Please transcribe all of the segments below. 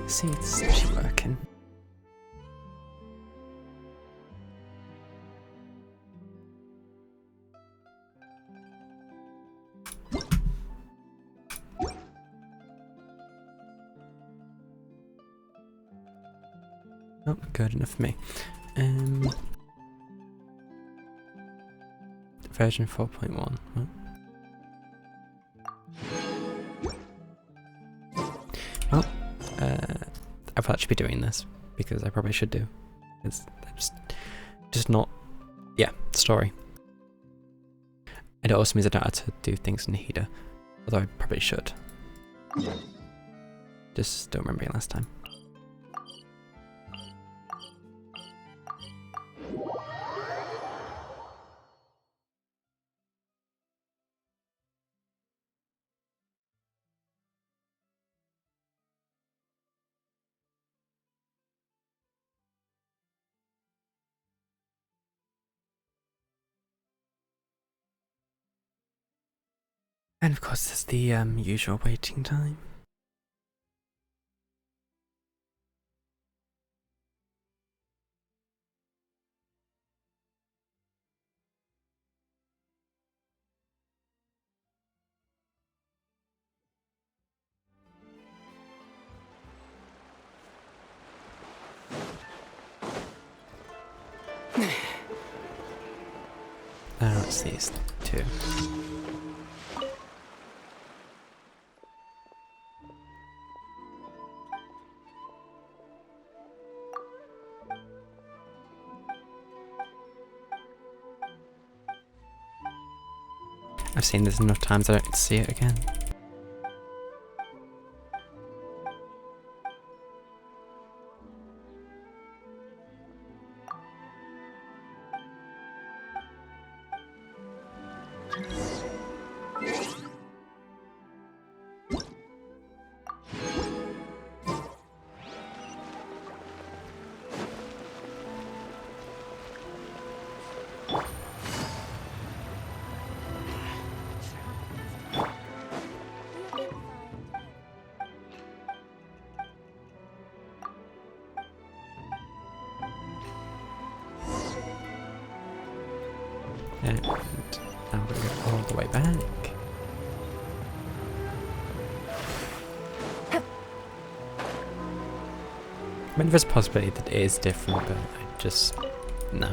See, it's actually working. Oh, good enough for me. Version 4.1. Well, I will actually be doing this because I probably should do. It's just not, yeah, story. And it also means I don't have to do things in the header, although I probably should. Just don't remember it last time. And of course there's the usual waiting time. It's these two. I've seen this enough times I don't see it again. And now we're going to go all the way back. I mean, there's a possibility that it is different, but I just... no.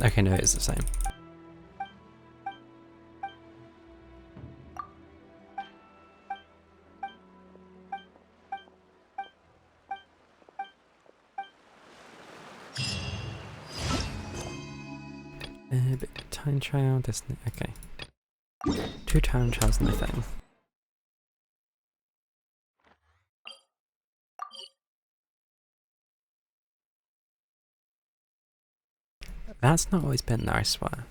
Okay, no, it is the same. But time trial, doesn't it? Okay. 2 time trials in the thing. That's not always been there, I swear.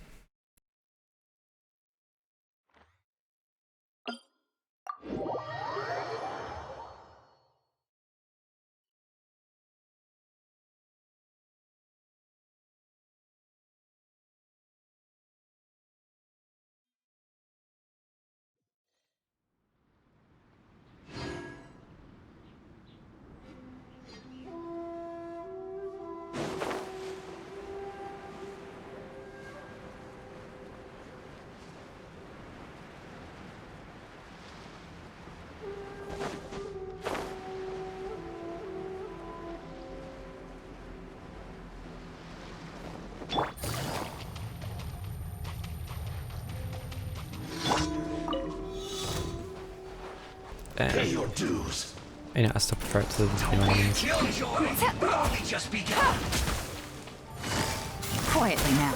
Pay your dues. You know, I still prefer it to the new enemies. Just begun. Quietly now.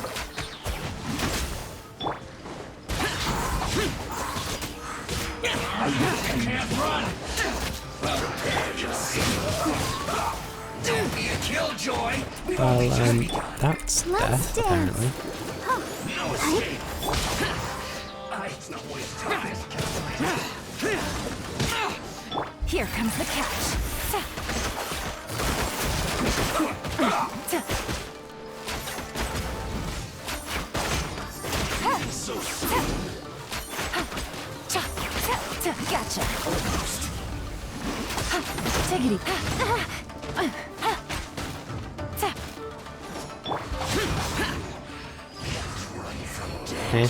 Can't run. Well, prepare yourself. Don't be a killjoy. Well, that's death, apparently. No escape. It's no waste of this. Here comes the catch. So soon. Gotcha. Take it easy. Eh?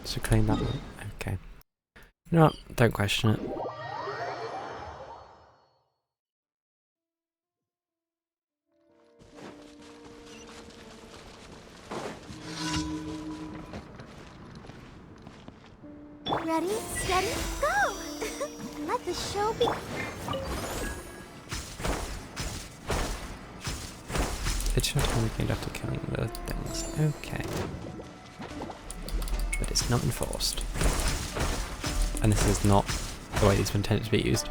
So clean that one. Okay. No, don't question it. Ready, steady, go! Let the show be. Additional time gained after killing the things. Okay. But it's not enforced. And this is not the way these were intended to be used.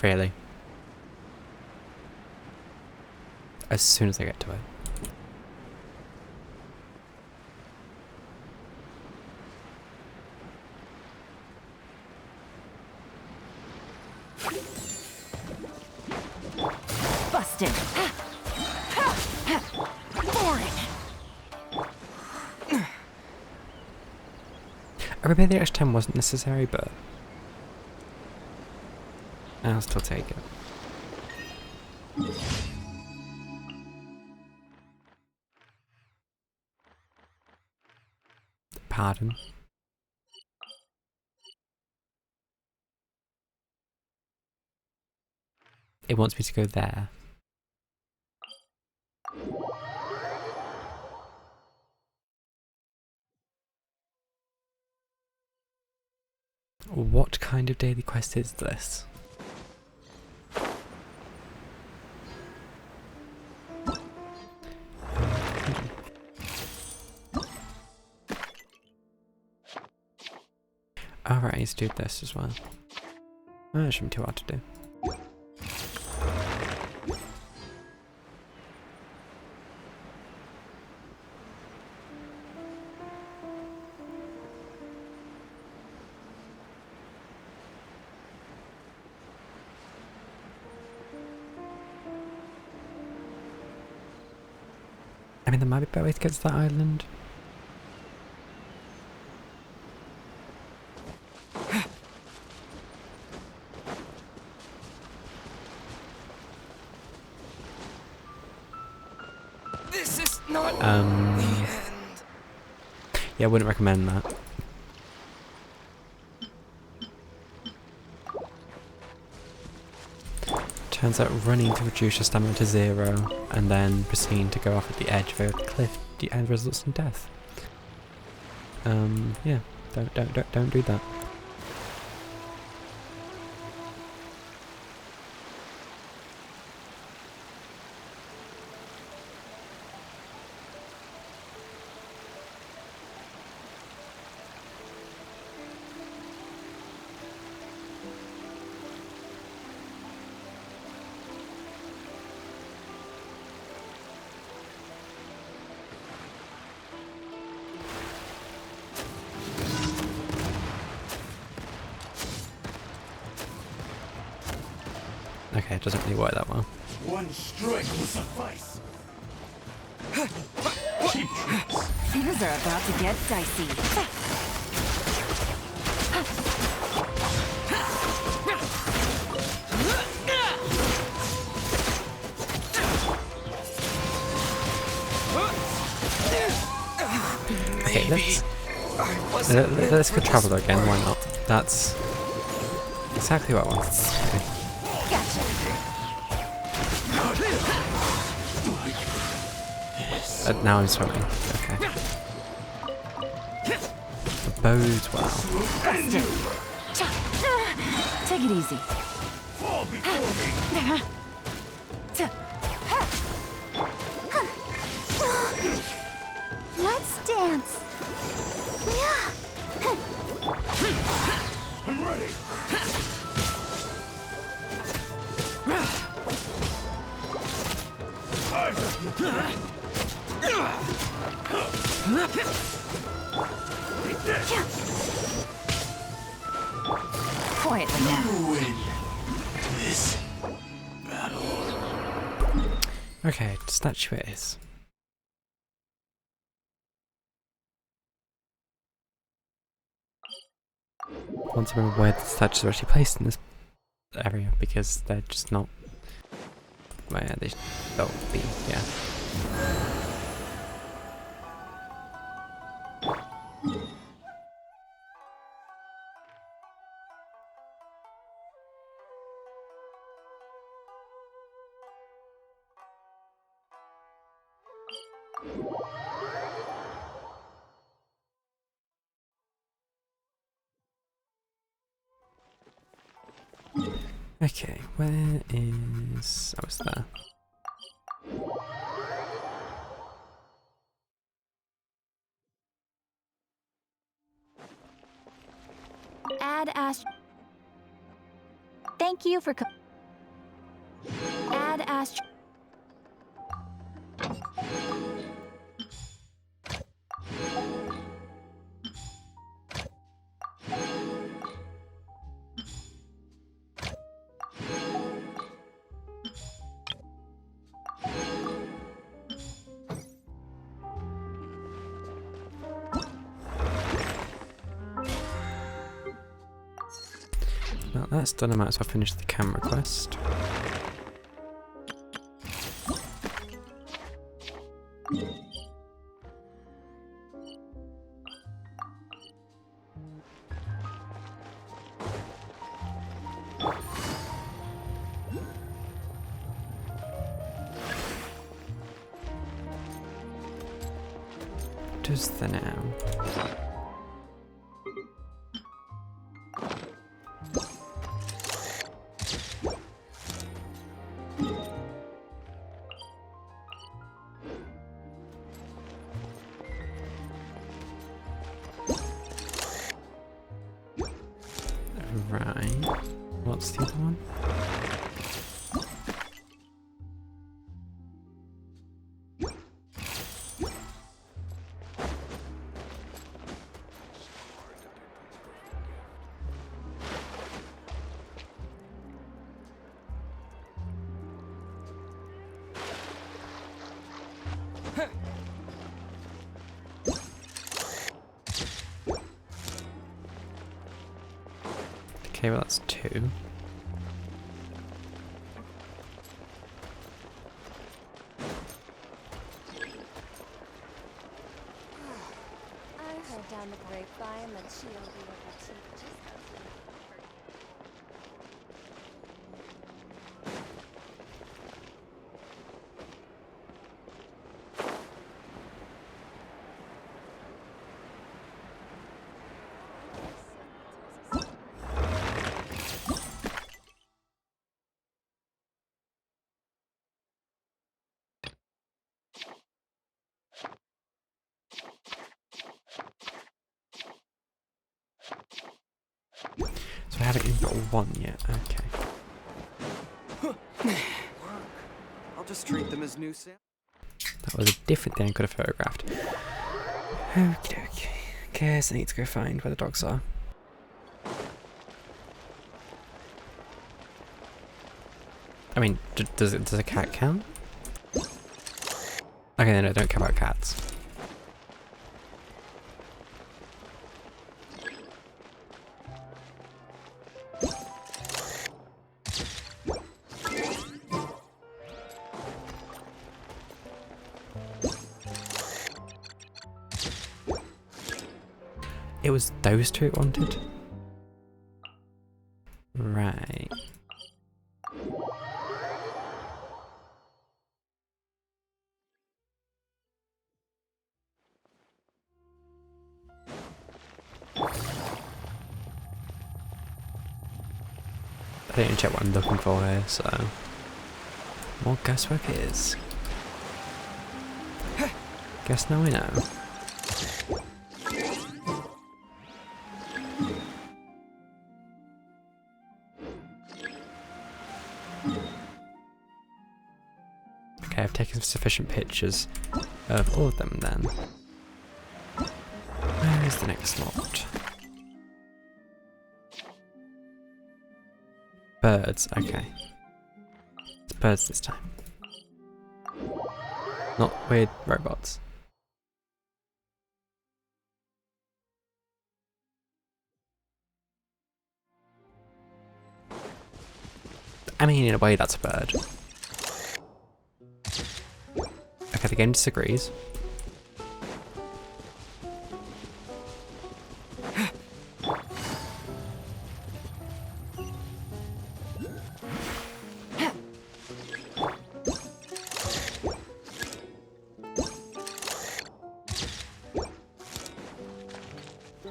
Really. As soon as I get to it. Busted. Boring. I repair the extra time wasn't necessary, but I'll still take it. Pardon. It wants me to go there. What kind of daily quest is this? Alright, let's do this as well. Oh, that shouldn't be too hard to do. I mean, there might be a better way to get to that island. This is not the Um, end. yeah, I wouldn't recommend that. Turns out running to reduce your stamina to 0 and then proceeding to go off at the edge of a cliff, the end results in death. Yeah, don't do that. Okay, it doesn't really work that well. One strike will suffice. Cheap tricks. Things are about to get dicey. Okay, let's go travel again, why not? That's exactly what I wanted. Okay. Gotcha. Now I'm swimming. Okay. The bows well. Busted. Take it easy. Fall before me. Let's dance. I'm ready. Quietly now. Win this battle. Okay, statue it is. I want to remember where the statues are actually placed in this area because they're just not where they they'll be, yeah. Okay, where is... oh, it's there. Add Ast. Thank you for. Add Ast. Now that's done, I might as well finish the camera quest. Does the now? Right. What's the other one? Okay, well that's 2. I heard down the grapevine that she'll be able to just. So I haven't even got 1 yet, okay. I'll just treat them as new samples. That was a different thing I could have photographed. Okie dokie. Guess I need to go find where the dogs are. I mean, does a cat count? Okay, no, don't care about cats. It was those 2 it wanted? Right. I didn't check what I'm looking for here, so... more guesswork it is. Guess now we know. Okay, I've taken sufficient pictures of all of them then. Where Where's the next slot? Birds, okay. It's birds this time. Not weird robots. I mean, in a way, that's a bird. Okay, the game disagrees.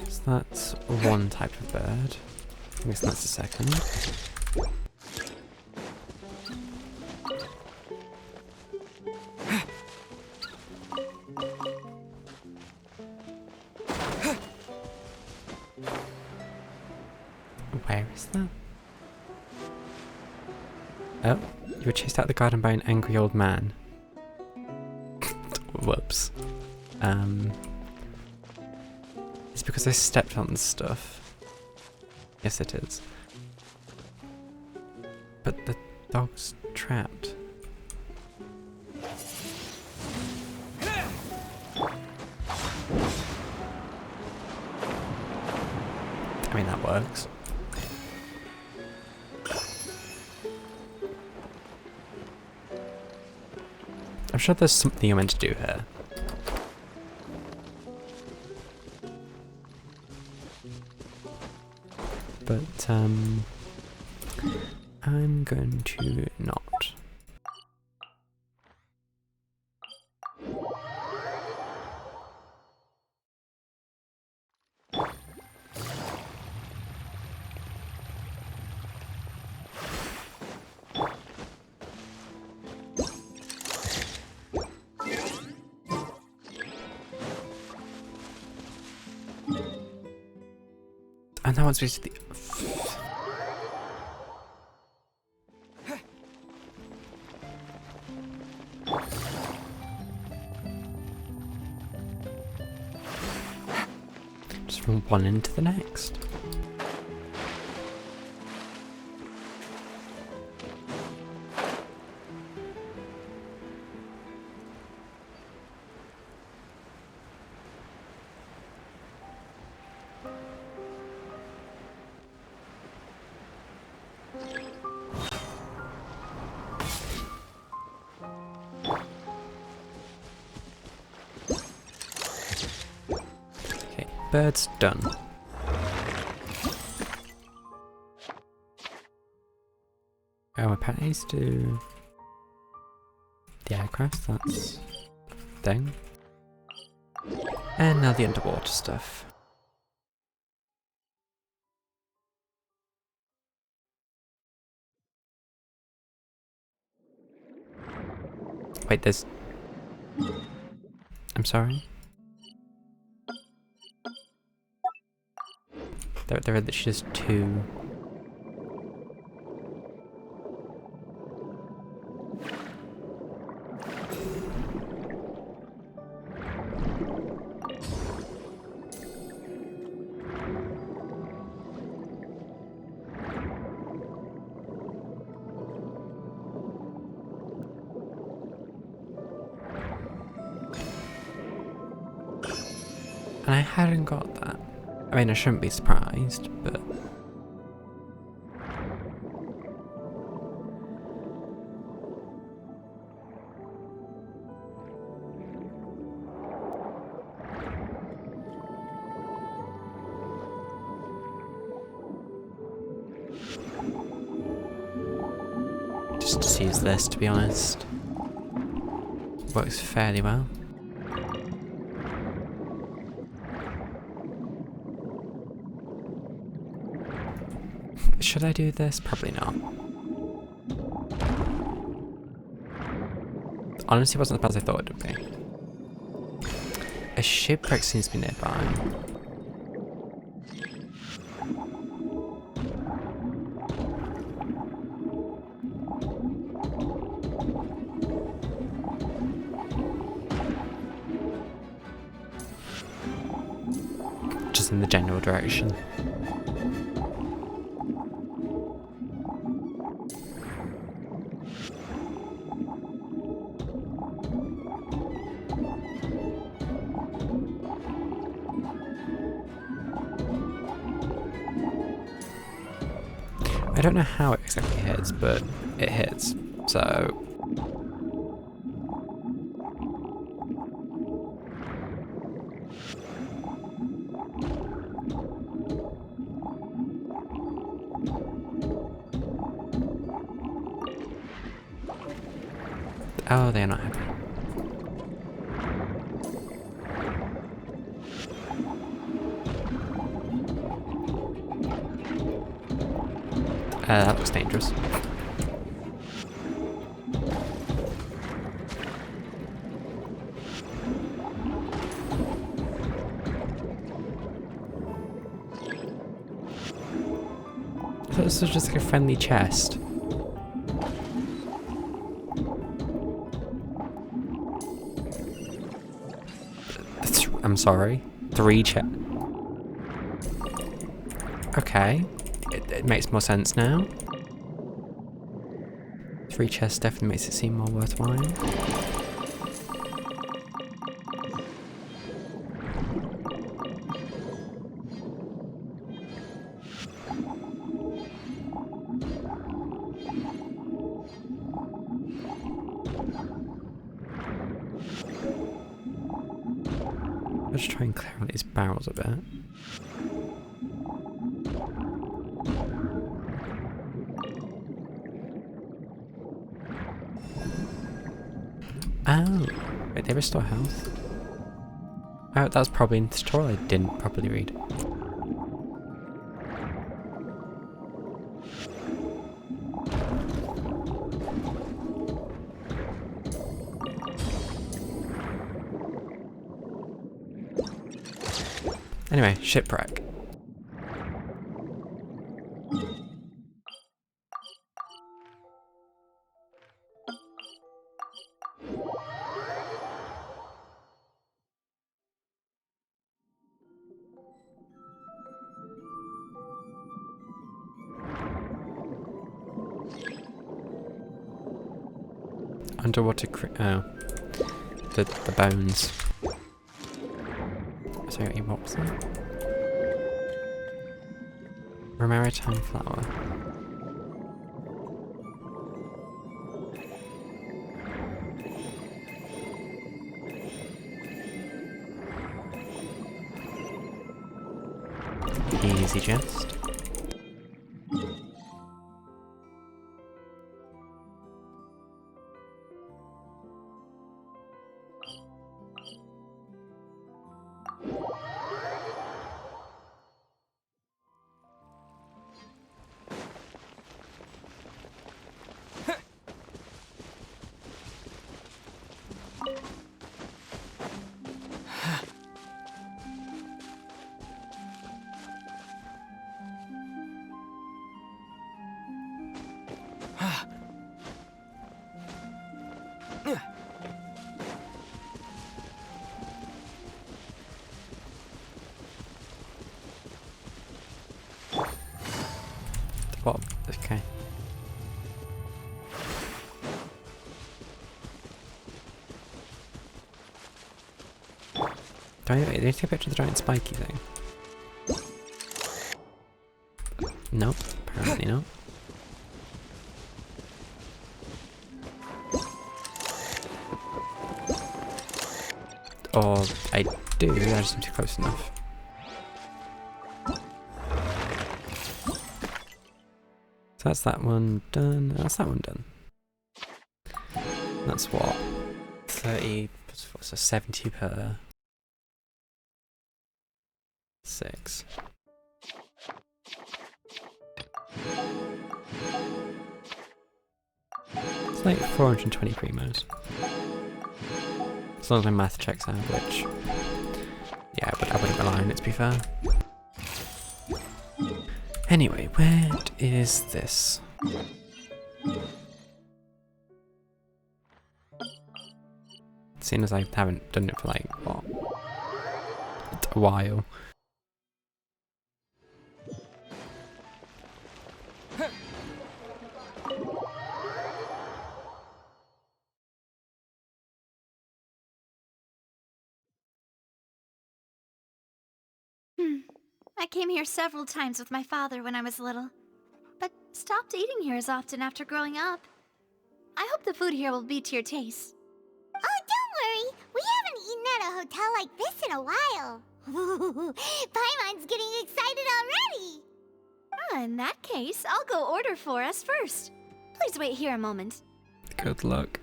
So that's one type of bird. I guess that's the second. Where is that? Oh, you were chased out of the garden by an angry old man. Whoops. It's because I stepped on stuff. Yes, it is. But the dog's trapped. I mean, that works. I'm sure there's something you're meant to do here. But, I'm going to not. And that one's basically the... Just from one end to the next. Okay, bird's done. Oh, apparently needs to do the aircraft, that's thing. And now the underwater stuff. Wait, there's... I'm sorry? There are literally just two... And I hadn't got that. I mean, I shouldn't be surprised, but... Just use this, to be honest. Works fairly well. Should I do this? Probably not. Honestly, it wasn't as bad as I thought it would be. A shipwreck seems to be nearby. in the general direction. I don't know how it exactly hits, but it hits, so... Oh, they're not happy. That looks dangerous. I thought this was just like a friendly chest. I'm sorry. 3 chests. Okay. It makes more sense now. 3 chests definitely makes it seem more worthwhile. Let's try and clear out these barrels a bit. Oh, wait, they restore health? Oh, that was probably in the tutorial I didn't properly read. Anyway, shipwreck. Underwater oh. The bones. Sorry, what was that? A maritime flower. Easy jest. What? Okay. Do I need to take a picture of the giant spiky thing? Nope, apparently not. Or I do, I just not too close enough. So that's that one done. That's that one done. That's what? 30 plus 4, so 70 per 6. It's like 420 primos. As long as my math checks out, which, yeah, but I wouldn't rely on it to be fair. Anyway, where is this? Seeing as I haven't done it for like, what? A while. I came here several times with my father when I was little, but stopped eating here as often after growing up. I hope the food here will be to your taste. Oh, don't worry. We haven't eaten at a hotel like this in a while. Paimon's getting excited already. In that case, I'll go order for us first. Please wait here a moment. Good luck.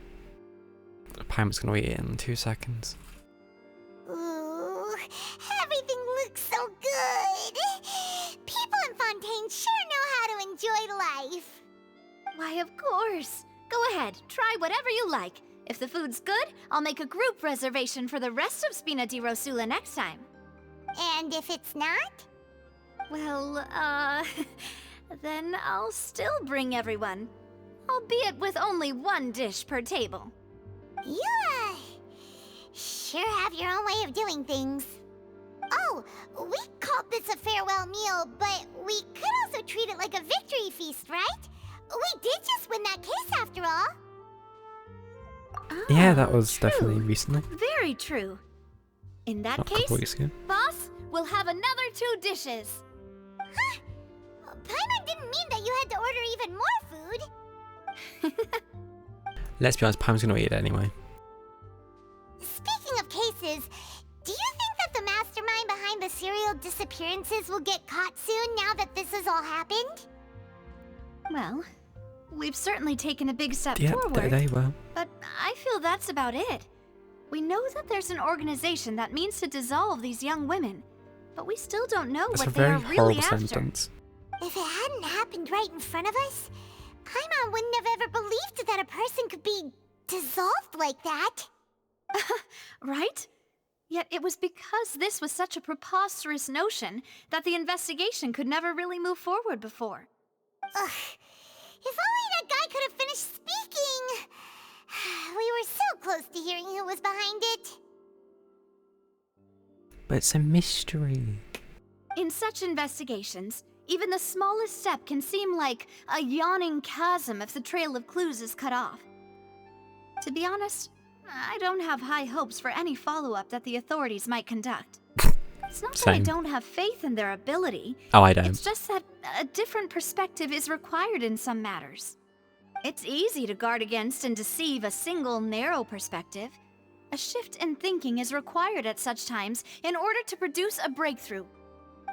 Paimon's gonna eat it in 2 seconds. Ooh, everything looks so good. People in Fontaine sure know how to enjoy life. Why, of course. Go ahead, try whatever you like. If the food's good, I'll make a group reservation for the rest of Spina di Rosula next time. And if it's not? Well, then I'll still bring everyone. Albeit with only one dish per table. You, sure have your own way of doing things. Oh, we called this a farewell meal, but we could also treat it like a victory feast, right? We did just win that case after all. Yeah, that was True. definitely recently. Very true. In that Not a couple case, weeks ago. boss, we'll have another 2 dishes. Huh? Paimon didn't mean that you had to order even more food. Let's be honest, Paimon's gonna eat it anyway. Speaking of cases, do you think that the mastermind behind the serial disappearances will get caught soon now that this has all happened? Well, we've certainly taken a big step Yeah, forward, they were. but I feel that's about it. We know that there's an organization that means to dissolve these young women, but we still don't know That's a what they very are really horrible after. sentence. If it hadn't happened right in front of us, Paimon wouldn't have ever believed that a person could be dissolved like that. Right? Yet it was because this was such a preposterous notion that the investigation could never really move forward before. Ugh. If only that guy could have finished speaking. We were so close to hearing who was behind it. But it's a mystery. In such investigations, even the smallest step can seem like a yawning chasm if the trail of clues is cut off. To be honest, I don't have high hopes for any follow-up that the authorities might conduct. It's not that I Same. don't have faith in their ability. Oh, I don't. It's just that a different perspective is required in some matters. It's easy to guard against and deceive a single narrow perspective. A shift in thinking is required at such times in order to produce a breakthrough.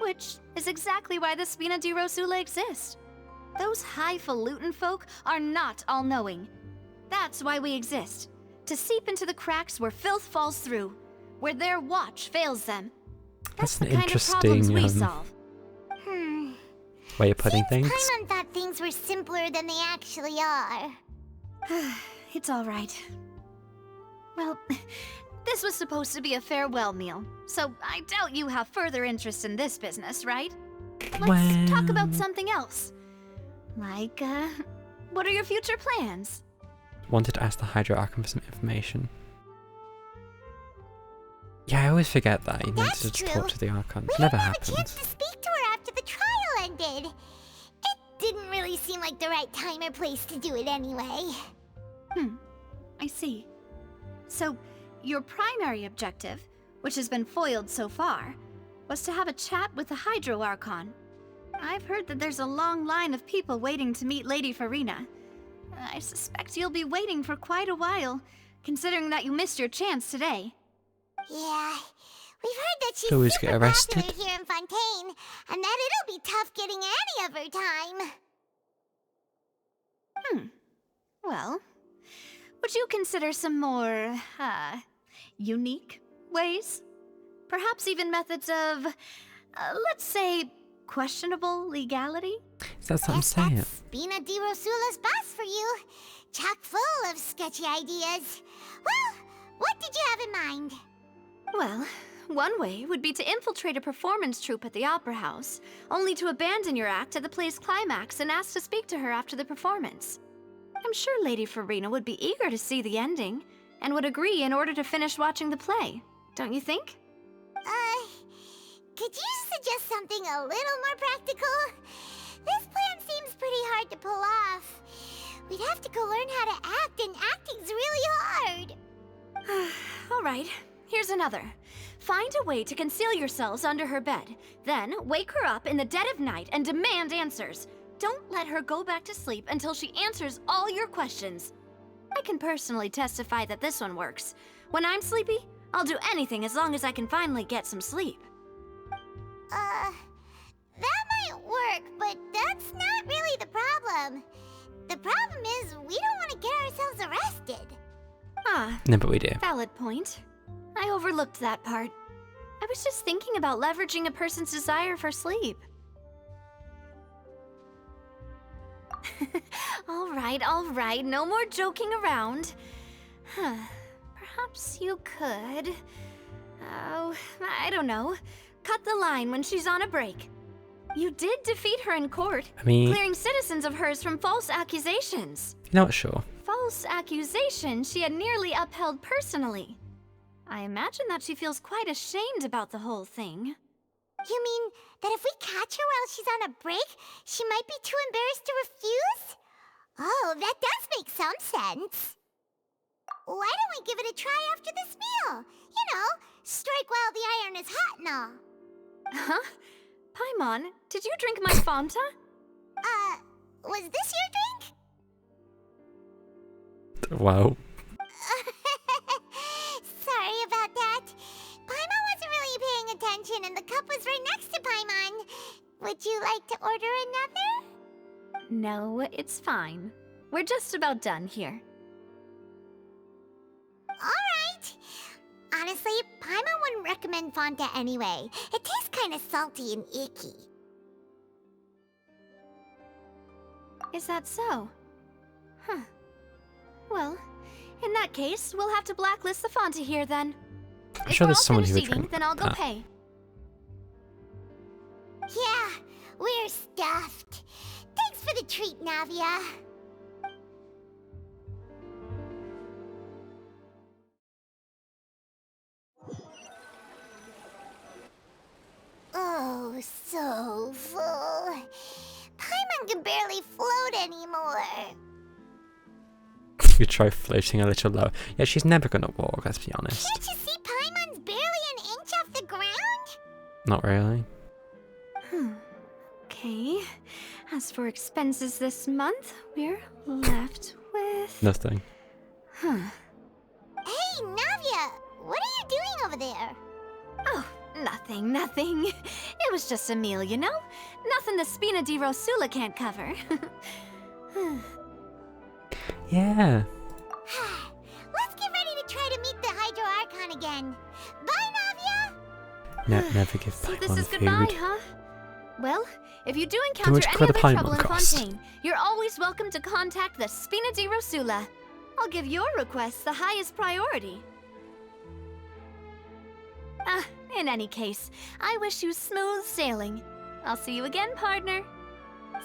Which is exactly why the Spina di Rosula exist. Those highfalutin folk are not all-knowing. That's why we exist. To seep into the cracks where filth falls through. Where their watch fails them. That's the an kind of problems we interesting solve. way of putting things. Paimon thought things were simpler than they actually are. It's all right. Well, this was supposed to be a farewell meal, so I doubt you have further interest in this business, right? Let's talk about something else. Like, what are your future plans? Wanted to ask the Hydro Archon for some information. Yeah, I always forget that. You need That's to just true. talk to the Archon. We It never didn't have a chance happens. to speak to her after the trial ended. It didn't really seem like the right time or place to do it anyway. I see. So, your primary objective, which has been foiled so far, was to have a chat with the Hydro Archon. I've heard that there's a long line of people waiting to meet Lady Farina. I suspect you'll be waiting for quite a while, considering that you missed your chance today. Yeah, we've heard that she's She'll always get super arrested. popular here in Fontaine, and that it'll be tough getting any of her time. Well, would you consider some more, unique ways? Perhaps even methods of, let's say, questionable legality? That's what I'm Guess saying. that's Spina di Rosula's boss for you. Chock full of sketchy ideas. Well, what did you have in mind? Well, one way would be to infiltrate a performance troupe at the Opera House, only to abandon your act at the play's climax and ask to speak to her after the performance. I'm sure Lady Farina would be eager to see the ending, and would agree in order to finish watching the play, don't you think? Could you suggest something a little more practical? This plan seems pretty hard to pull off. We'd have to go learn how to act, and acting's really hard. All right, here's another. Find a way to conceal yourselves under her bed. Then, wake her up in the dead of night and demand answers. Don't let her go back to sleep until she answers all your questions. I can personally testify that this one works. When I'm sleepy, I'll do anything as long as I can finally get some sleep. That might work, but that's not really the problem. The problem is we don't want to get ourselves arrested. Ah, No, but we do. valid point. I overlooked that part. I was just thinking about leveraging a person's desire for sleep. All right, no more joking around. Perhaps you could... Oh, I don't know. Cut the line when she's on a break. You did defeat her in court, I mean, clearing citizens of hers from false accusations. you know what, sure. False accusations she had nearly upheld personally. I imagine that she feels quite ashamed about the whole thing. You mean that if we catch her while she's on a break, she might be too embarrassed to refuse? Oh, that does make some sense. Why don't we give it a try after this meal? You know, strike while the iron is hot and all. Huh? Paimon, did you drink my Fanta? Was this your drink? Wow. Sorry about that. Paimon wasn't really paying attention and the cup was right next to Paimon. Would you like to order another? No, it's fine. We're just about done here. Alright. Honestly, Paimon wouldn't recommend Fanta anyway. It tastes kind of salty and icky. Is that so? Huh. Well, in that case, we'll have to blacklist the Fanta here then. I'm If sure we're there's all someone who would finished eating, drink then I'll go that. pay. Yeah, we're stuffed. Thanks for the treat, Navia. Oh, so full. Paimon can barely float anymore. You try floating a little lower. Yeah, she's never gonna walk, let's be honest. Can't you see Paimon's barely an inch off the ground? Not really. Okay. As for expenses this month, we're left with... Nothing. Huh. Hey, Navia! What are you doing over there? Oh, nothing. It was just a meal, you know? Nothing the Spina di Rosula can't cover. Yeah. Let's get ready to try to meet the Hydro Archon again. Bye, Navia! No, never give So Paimon this is food. goodbye, huh? Well, if you do much encounter any could other a Paimon trouble in cost? Fontaine, you're always welcome to contact the Spina di Rosula. I'll give your request the highest priority. In any case, I wish you smooth sailing. I'll see you again, partner.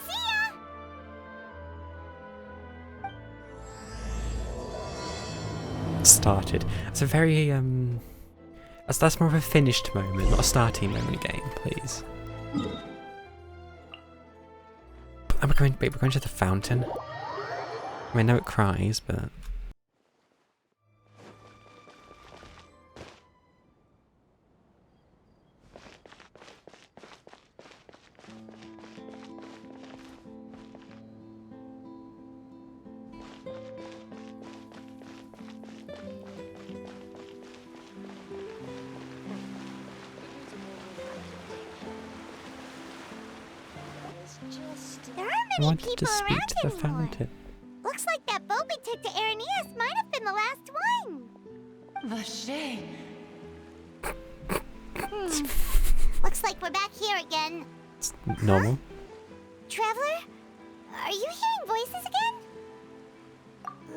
See ya! Started. It's a very that's more of a finished moment, not a starting moment game, please. And we're going to the fountain. I mean, I know it cries, but There aren't I many wanted people to speak around to the anymore. fountain. Looks like that boat we took to Araneas might have been the last one. Vache. Looks like we're back here again. It's normal. Traveler? Are you hearing voices again?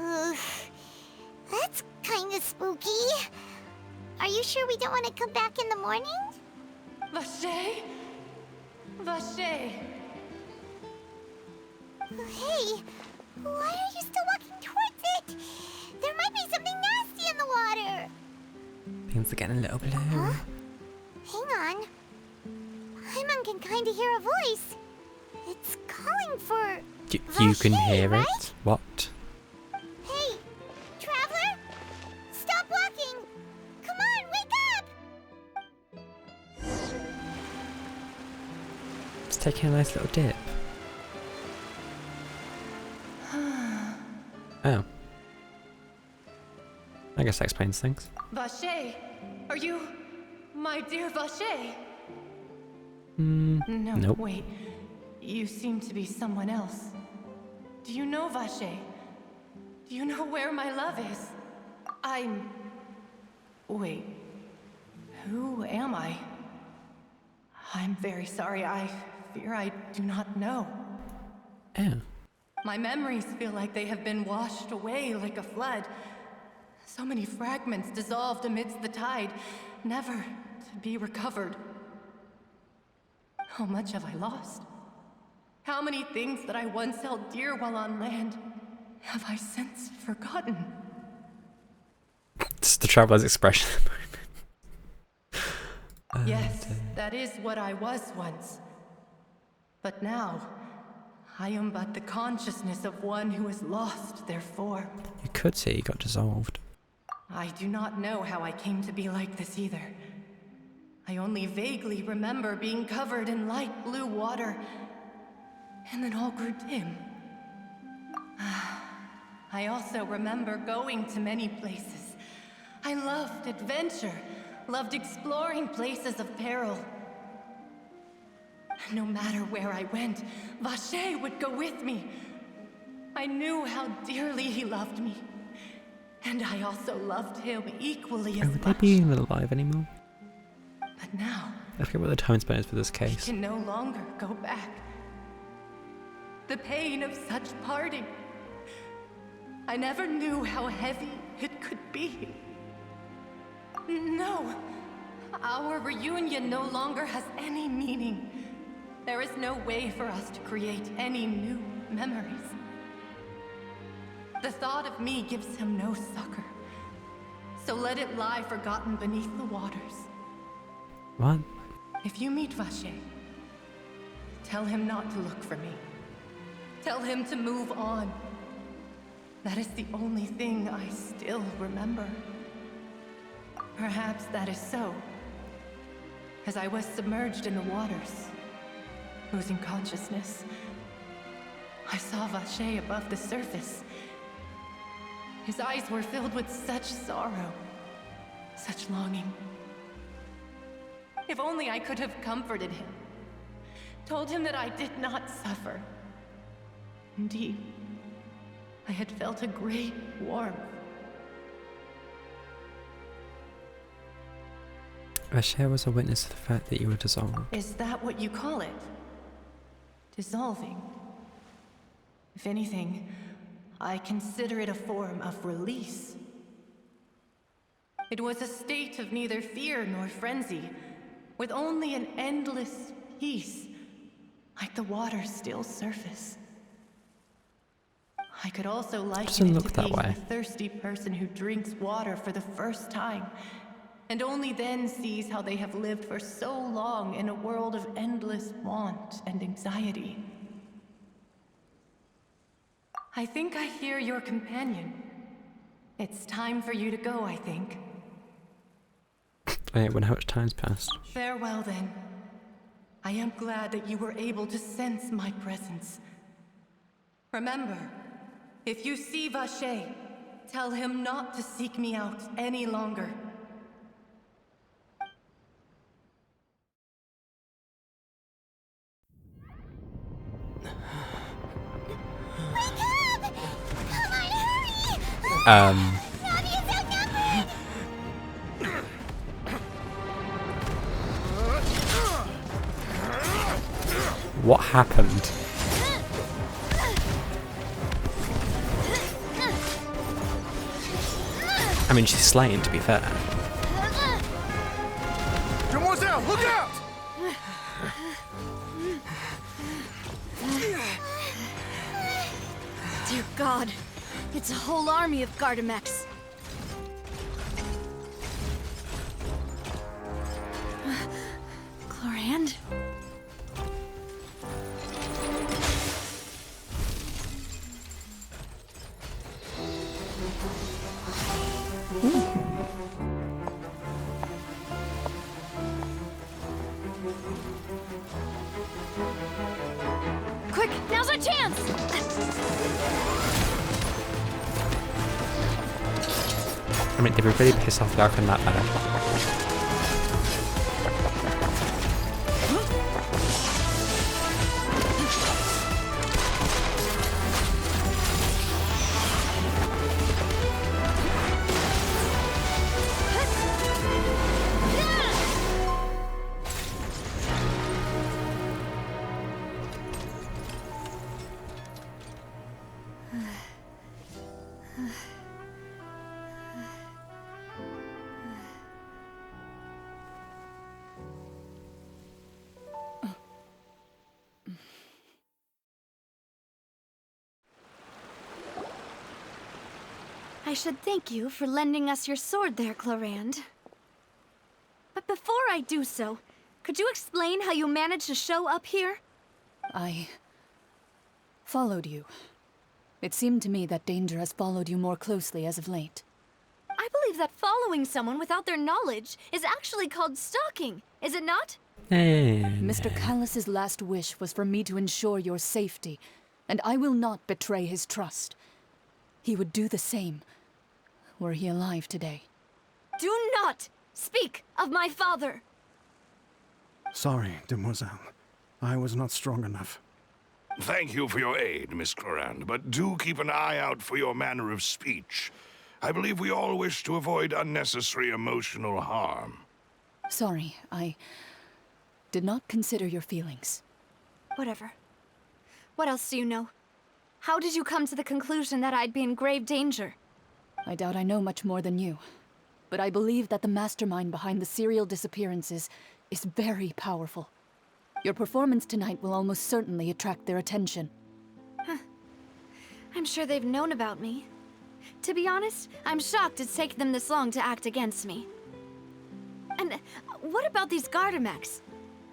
Ugh. That's kinda spooky. Are you sure we don't want to come back in the morning? Vache. Vache. Hey, why are you still walking towards it? There might be something nasty in the water. Things are getting a little blue. Huh? Hang on. Paimon can kinda hear a voice. It's calling for... You can Vache, hear right? it. What? Hey, Traveler? Stop walking! Come on, wake up! taking a nice little dip. Oh. I guess that explains things. Vache, are you my dear Vache? No, Nope. wait. You seem to be someone else. Do you know Vache? Do you know where my love is? Wait. Who am I? I'm very sorry. I fear I do not know. Oh. My memories feel like they have been washed away like a flood. So many fragments dissolved amidst the tide, never to be recovered. How much have I lost? How many things that I once held dear while on land have I since forgotten? It's the traveler's expression at the moment. Yes, that is what I was once. But now, I am but the consciousness of one who has lost their form. You could say you got dissolved. I do not know how I came to be like this either. I only vaguely remember being covered in light blue water, and then all grew dim. I also remember going to many places. I loved adventure, loved exploring places of peril. No matter where I went, Vache would go with me. I knew how dearly he loved me, and I also loved him equally as Oh, would they much. be even alive anymore? But now, I forget what the time span is for this I case. can no longer go back. The pain of such parting. I never knew how heavy it could be. No, our reunion no longer has any meaning. There is no way for us to create any new memories. The thought of me gives him no succor. So let it lie forgotten beneath the waters. What? If you meet Vache, tell him not to look for me. Tell him to move on. That is the only thing I still remember. Perhaps that is so, as I was submerged in the waters, losing consciousness. I saw Vache above the surface. His eyes were filled with such sorrow, such longing. If only I could have comforted him, told him that I did not suffer. Indeed, I had felt a great warmth. Vache was a witness to the fact that you were dissolved. Is that what you call it? Dissolving? If anything, I consider it a form of release. It was a state of neither fear nor frenzy, with only an endless peace, like the water's still surface. I could also liken Doesn't it look to that being way. a thirsty person who drinks water for the first time, and only then sees how they have lived for so long in a world of endless want and anxiety. I think I hear your companion. It's time for you to go, I think. Wait, when how much time's passed? Farewell, then. I am glad that you were able to sense my presence. Remember, if you see Vache, tell him not to seek me out any longer. Wake up! Come on, hurry! Navi's outnumbered! What happened? I mean, she's slain, to be fair. Demoiselle, look out! Dear God, it's a whole army of Gardamex. Chlorand? Quick, now's our chance! I mean, they were really pissed off the Archon that bad. I should thank you for lending us your sword there, Clarand. But before I do so, could you explain how you managed to show up here? I followed you. It seemed to me that danger has followed you more closely as of late. I believe that following someone without their knowledge is actually called stalking, is it not? Mr. Callus's last wish was for me to ensure your safety, and I will not betray his trust. He would do the same, were he alive today. Do not speak of my father! Sorry, demoiselle. I was not strong enough. Thank you for your aid, Miss Clorand, but do keep an eye out for your manner of speech. I believe we all wish to avoid unnecessary emotional harm. Sorry, I did not consider your feelings. Whatever. What else do you know? How did you come to the conclusion that I'd be in grave danger? I doubt I know much more than you, but I believe that the mastermind behind the serial disappearances is very powerful. Your performance tonight will almost certainly attract their attention. I'm sure they've known about me. To be honest, I'm shocked it's taken them this long to act against me. And what about these Gardamex?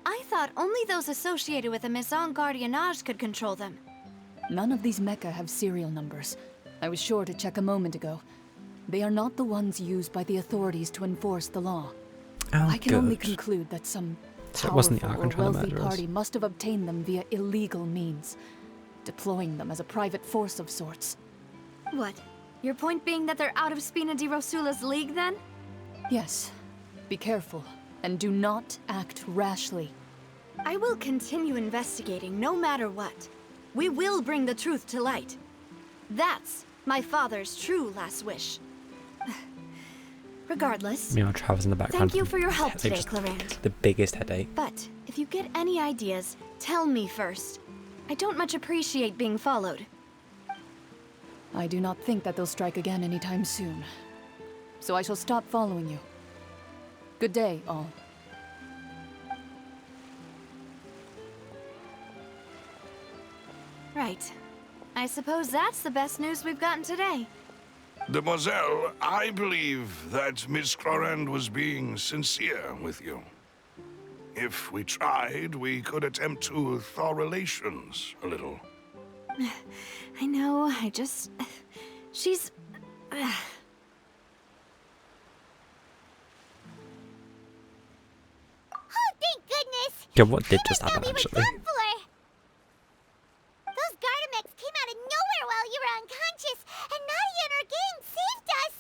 I thought only those associated with the Maison Gardiennage could control them. None of these mecha have serial numbers. I was sure to check a moment ago. They are not the ones used by the authorities to enforce the law. Oh, I can only conclude that some So it wasn't the powerful or Archon trying to wealthy murder us. party must have obtained them via illegal means, deploying them as a private force of sorts. What? Your point being that they're out of Spina di Rosula's league, then? Yes. Be careful, and do not act rashly. I will continue investigating no matter what. We will bring the truth to light. That's my father's true last wish. Regardless, Meanwhile, Travis in the background. thank you for your help Like, today, just Clarand. The biggest headache. But if you get any ideas, tell me first. I don't much appreciate being followed. I do not think that they'll strike again anytime soon. So I shall stop following you. Good day, all. Right. I suppose that's the best news we've gotten today. Demoiselle, I believe that Miss Clorand was being sincere with you. If we tried, we could attempt to thaw relations a little. I know, she's... Oh, thank goodness! Yeah, what did I just thought happen, we were actually? done for. Those Gardamex came out of nowhere while you were unconscious, and Nadia and her gang saved us!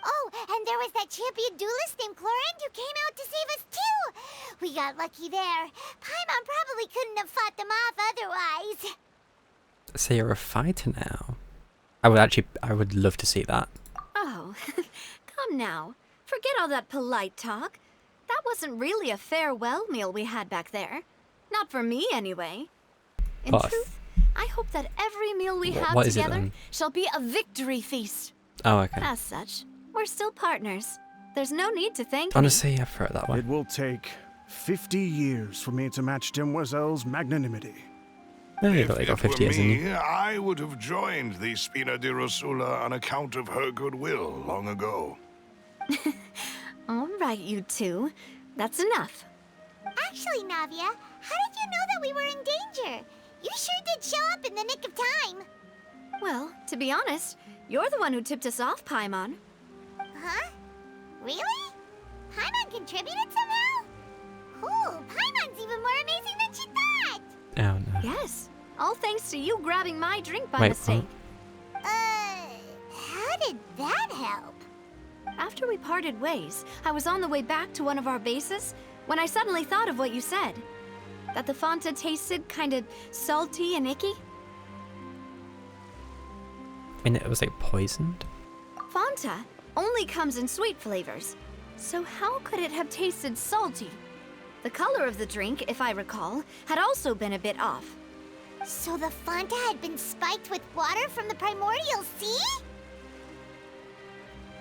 Oh, and there was that champion duelist named Clorand who came out to save us too! We got lucky there. Paimon probably couldn't have fought them off otherwise. So you're a fighter now? I would love to see that. Oh, come now. Forget all that polite talk. That wasn't really a farewell meal we had back there. Not for me, anyway. In But- truth, I hope that every meal we have what is it together then? shall be a victory feast. Oh, okay. As such, we're still partners. There's no need to thank me. Honestly, I've heard that one. It will take 50 years for me to match Demoiselle's magnanimity. No, you If got like got it were 50 years in you. me, I would have joined the Spina di Rosula on account of her goodwill long ago. All right, you two. That's enough. Actually, Navia, how did you know that we were in danger? You sure did show up in the nick of time. Well, to be honest, you're the one who tipped us off, Paimon. Huh? Really? Paimon contributed somehow? Oh, Paimon's even more amazing than she thought! Oh no. Yes, all thanks to you grabbing my drink by Wait, mistake. How did that help? After we parted ways, I was on the way back to one of our bases when I suddenly thought of what you said. That the Fanta tasted kind of salty and icky. I mean, it was like poisoned. Fanta only comes in sweet flavors, so how could it have tasted salty? The color of the drink, if I recall, had also been a bit off. So the Fanta had been spiked with water from the primordial sea?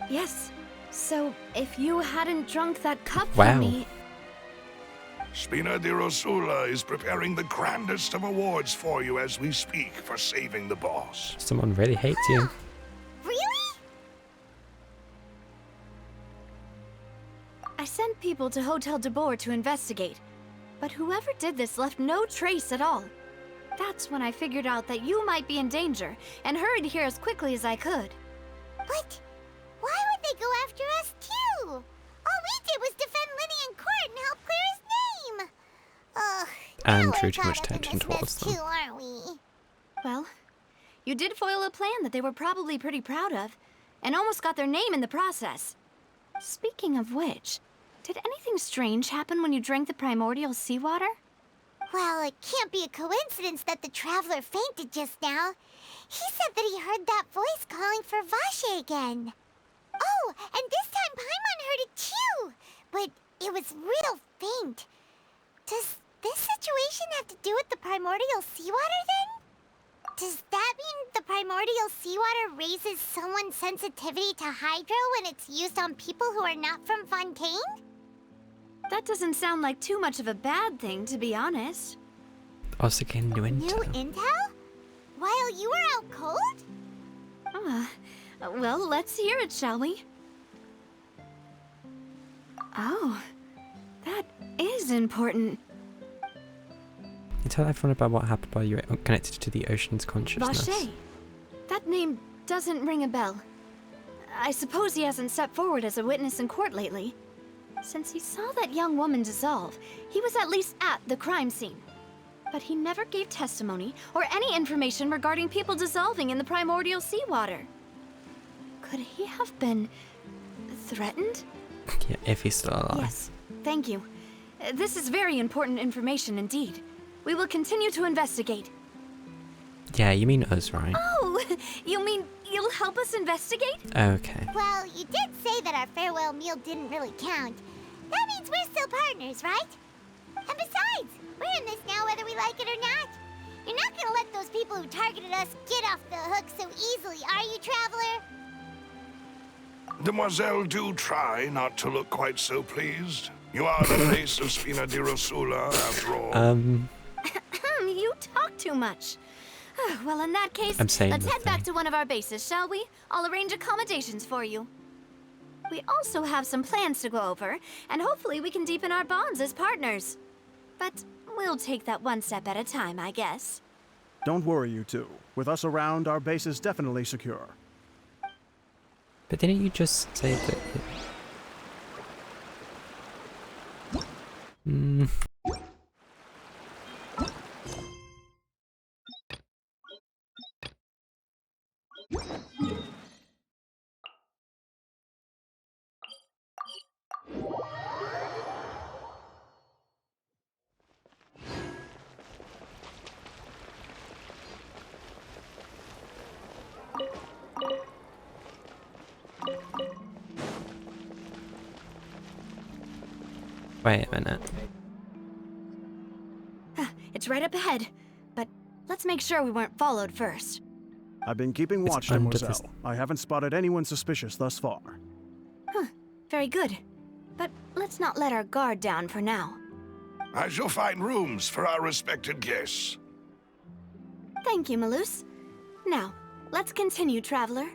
Yes. So if you hadn't drunk that cup Wow. for me... Spina di Rosula is preparing the grandest of awards for you as we speak for saving the boss. Someone really hates you. Really? I sent people to Hotel de Boer to investigate, but whoever did this left no trace at all. That's when I figured out that you might be in danger and hurried here as quickly as I could. But why would they go after us too? All we did was defend Linny in court and help clear his name. Ugh. And now drew we're too caught much up in attention this mess towards them. too, aren't we? Well, you did foil a plan that they were probably pretty proud of, and almost got their name in the process. Speaking of which, did anything strange happen when you drank the primordial seawater? Well, it can't be a coincidence that the traveler fainted just now. He said that he heard that voice calling for Vache again. Oh, and this time Paimon heard it too, but it was real faint. Does this situation have to do with the primordial seawater then? Does that mean the primordial seawater raises someone's sensitivity to hydro when it's used on people who are not from Fontaine? That doesn't sound like too much of a bad thing, to be honest. I was thinking new New intel. intel? While you were out cold? Well, let's hear it, shall we? Oh, that is important. You tell everyone about what happened while you were connected to the ocean's consciousness. Vache. That name doesn't ring a bell. I suppose he hasn't stepped forward as a witness in court lately. Since he saw that young woman dissolve, he was at least at the crime scene. But he never gave testimony or any information regarding people dissolving in the primordial seawater. Could he have been threatened? Yeah, if he's still alive. Yes, thank you. This is very important information indeed. We will continue to investigate. Yeah, you mean us, right? Oh, you mean you'll help us investigate? Okay. Well, you did say that our farewell meal didn't really count. That means we're still partners, right? And besides, we're in this now whether we like it or not. You're not gonna let those people who targeted us get off the hook so easily, are you, Traveler? Demoiselle, do try not to look quite so pleased. You are the face of Spina di Rosula, after all. You talk too much. Well, in that case, I'm saying let's head back nothing. to one of our bases, shall we? I'll arrange accommodations for you. We also have some plans to go over, and hopefully we can deepen our bonds as partners. But we'll take that one step at a time, I guess. Don't worry, you two. With us around, our base is definitely secure. But didn't you just say that... Wait a minute. It's right up ahead, but let's make sure we weren't followed first. I've been keeping It's watch, under Mademoiselle. this- I haven't spotted anyone suspicious thus far. Very good. But let's not let our guard down for now. I shall find rooms for our respected guests. Thank you, Malus. Now, let's continue, Traveler.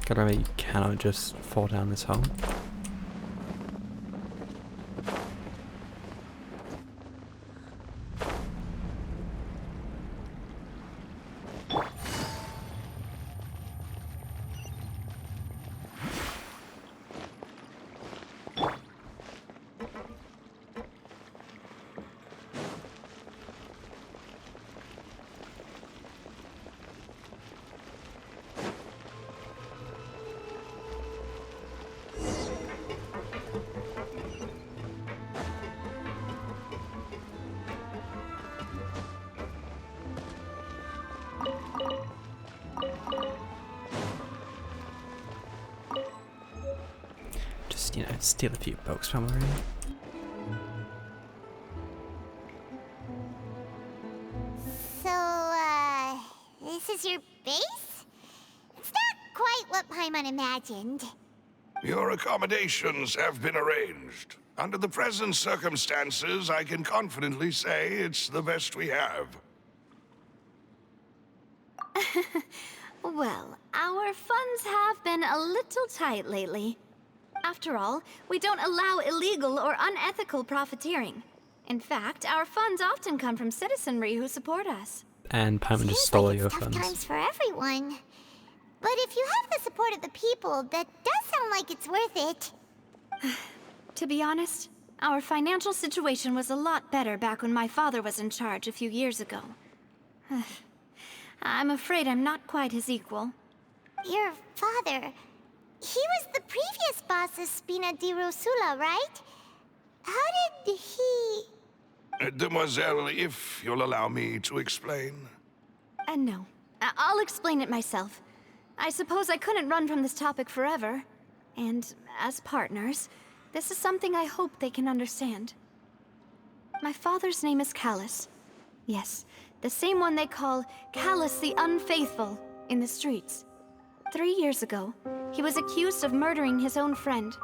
Gotta remember, you cannot just fall down this hole. just, steal a few pokes from around. So, this is your base? It's not quite what Paimon imagined. Your accommodations have been arranged. Under the present circumstances, I can confidently say it's the best we have. Well, our funds have been a little tight lately. After all, we don't allow illegal or unethical profiteering. In fact, our funds often come from citizenry who support us. And Paimon just Seems stole like your it's tough funds. times for everyone. But if you have the support of the people, that does sound like it's worth it. To be honest, our financial situation was a lot better back when my father was in charge a few years ago. I'm afraid I'm not quite his equal. Your father... he was the previous boss of Spina di Rosula, right? How did he... Demoiselle, if you'll allow me to explain. No. I'll explain it myself. I suppose I couldn't run from this topic forever. And as partners, this is something I hope they can understand. My father's name is Callus. Yes, the same one they call Callus the Unfaithful in the streets. 3 years ago, he was accused of murdering his own friend.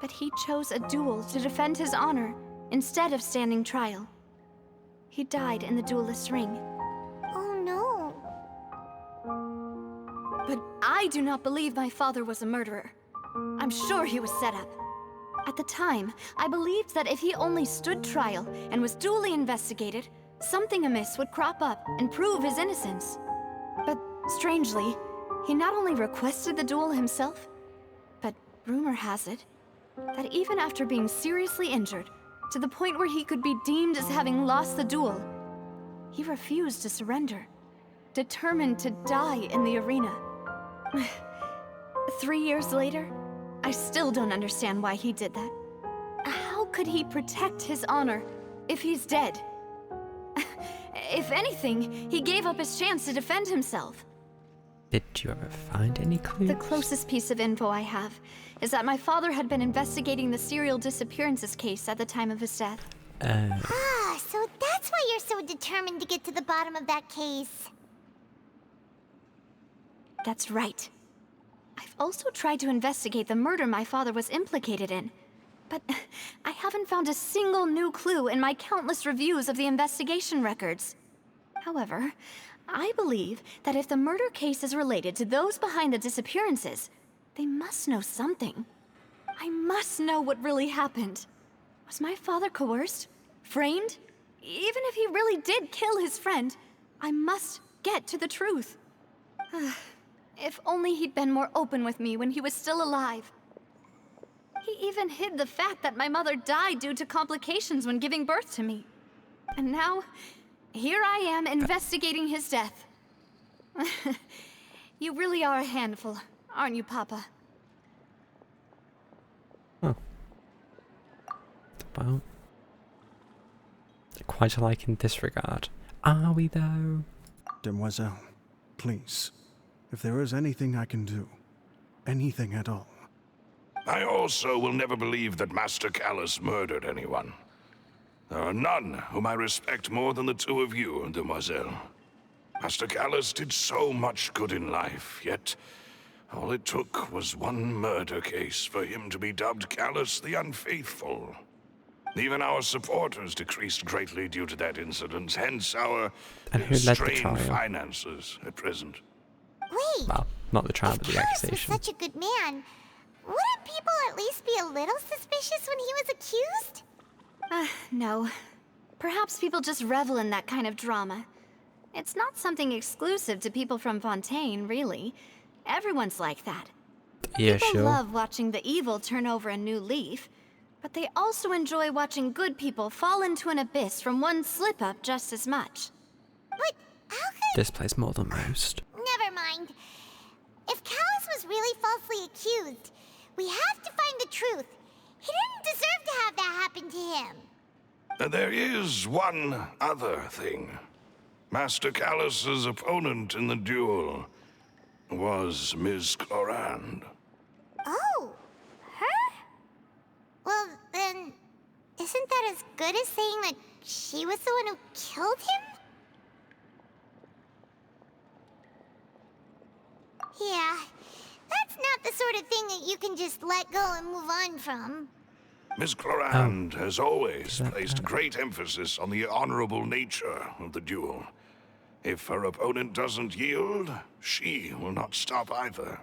But he chose a duel to defend his honor instead of standing trial. He died in the duelist's ring. Oh no. But I do not believe my father was a murderer. I'm sure he was set up. At the time, I believed that if he only stood trial and was duly investigated, something amiss would crop up and prove his innocence. But strangely, he not only requested the duel himself, but rumor has it that even after being seriously injured, to the point where he could be deemed as having lost the duel, he refused to surrender, determined to die in the arena. 3 years later, I still don't understand why he did that. How could he protect his honor if he's dead? If anything, he gave up his chance to defend himself. Did you ever find any clues? The closest piece of info I have is that my father had been investigating the serial disappearances case at the time of his death. So that's why you're so determined to get to the bottom of that case. That's right. I've also tried to investigate the murder my father was implicated in, but I haven't found a single new clue in my countless reviews of the investigation records. However, I believe that if the murder case is related to those behind the disappearances, they must know something. I must know what really happened. Was my father coerced? Framed? Even if he really did kill his friend, I must get to the truth. If only he'd been more open with me when he was still alive. He even hid the fact that my mother died due to complications when giving birth to me. And now, here I am investigating his death. You really are a handful, aren't you, Papa? Oh. Well, quite alike in this regard. Are we, though? Demoiselle, please, if there is anything I can do, anything at all. I also will never believe that Master Callus murdered anyone. There are none whom I respect more than the two of you, Demoiselle. Master Callus did so much good in life, yet all it took was one murder case for him to be dubbed Callus the Unfaithful. Even our supporters decreased greatly due to that incident, hence our And who led the strained trial? finances at present. Wait, Well, not the trial, if but the Callus was accusation. such a good man, wouldn't people at least be a little suspicious when he was accused? No. Perhaps people just revel in that kind of drama. It's not something exclusive to people from Fontaine, really. Everyone's like that. Yeah, People sure. love watching the evil turn over a new leaf, but they also enjoy watching good people fall into an abyss from one slip-up just as much. But how could... This plays more than most. Never mind. If Callus was really falsely accused, we have to find the truth. He didn't deserve to have that happen to him. There is one other thing. Master Callus's opponent in the duel was Ms. Clorand. Oh, her? isn't that as good as saying that she was the one who killed him? Yeah, that's not the sort of thing that you can just let go and move on from. Miss Clorand has always placed great emphasis on the honorable nature of the duel. If her opponent doesn't yield, she will not stop either.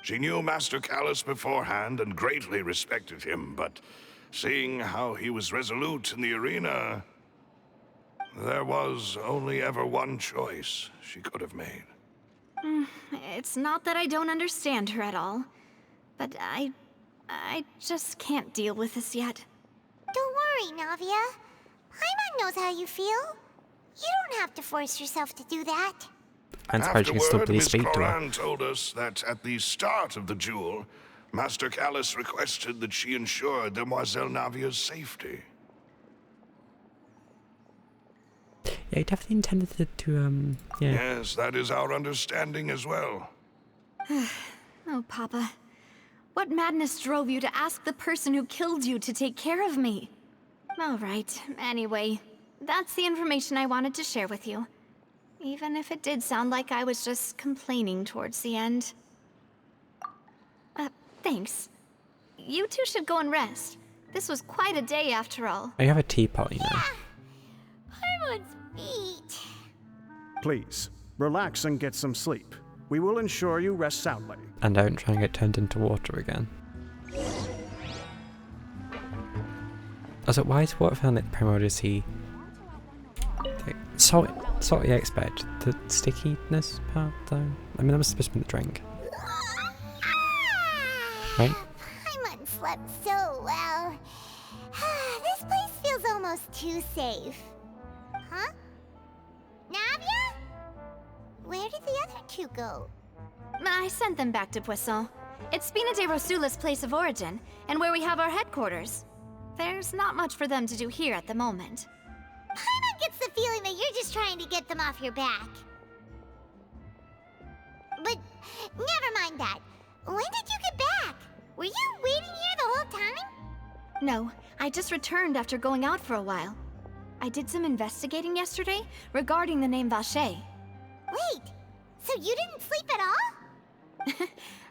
She knew Master Callus beforehand and greatly respected him, but seeing how he was resolute in the arena, there was only ever one choice she could have made. It's not that I don't understand her at all, but I just can't deal with this yet. Don't worry, Navia. Paimon knows how you feel. You don't have to force yourself to do that. I'm surprised you can still Afterward, really Miss speak to her. Clorand told us that at the start of the duel, Master Callus requested that she ensure Demoiselle Navia's safety. Yeah, he definitely intended to yeah. Yes, that is our understanding as well. Oh, Papa. What madness drove you to ask the person who killed you to take care of me? All right, anyway, that's the information I wanted to share with you. Even if it did sound like I was just complaining towards the end. Thanks. You two should go and rest. This was quite a day after all. Oh, you have a teapot, you know. Paimon's feet. Please, relax and get some sleep. We will ensure you rest soundly. And don't try and get turned into water again. Also, why is water found at Primordial Sea? Salt you expect. The stickiness part, though? I mean, that was supposed to be the drink. Right? Paimon slept so well. This place feels almost too safe. Huh? Navia? Where did the other two go? I sent them back to Poisson. It's Spina de Rosula's place of origin, and where we have our headquarters. There's not much for them to do here at the moment. Paimon gets the feeling that you're just trying to get them off your back. But never mind that. When did you get back? Were you waiting here the whole time? No, I just returned after going out for a while. I did some investigating yesterday regarding the name Vache. Wait, so you didn't sleep at all?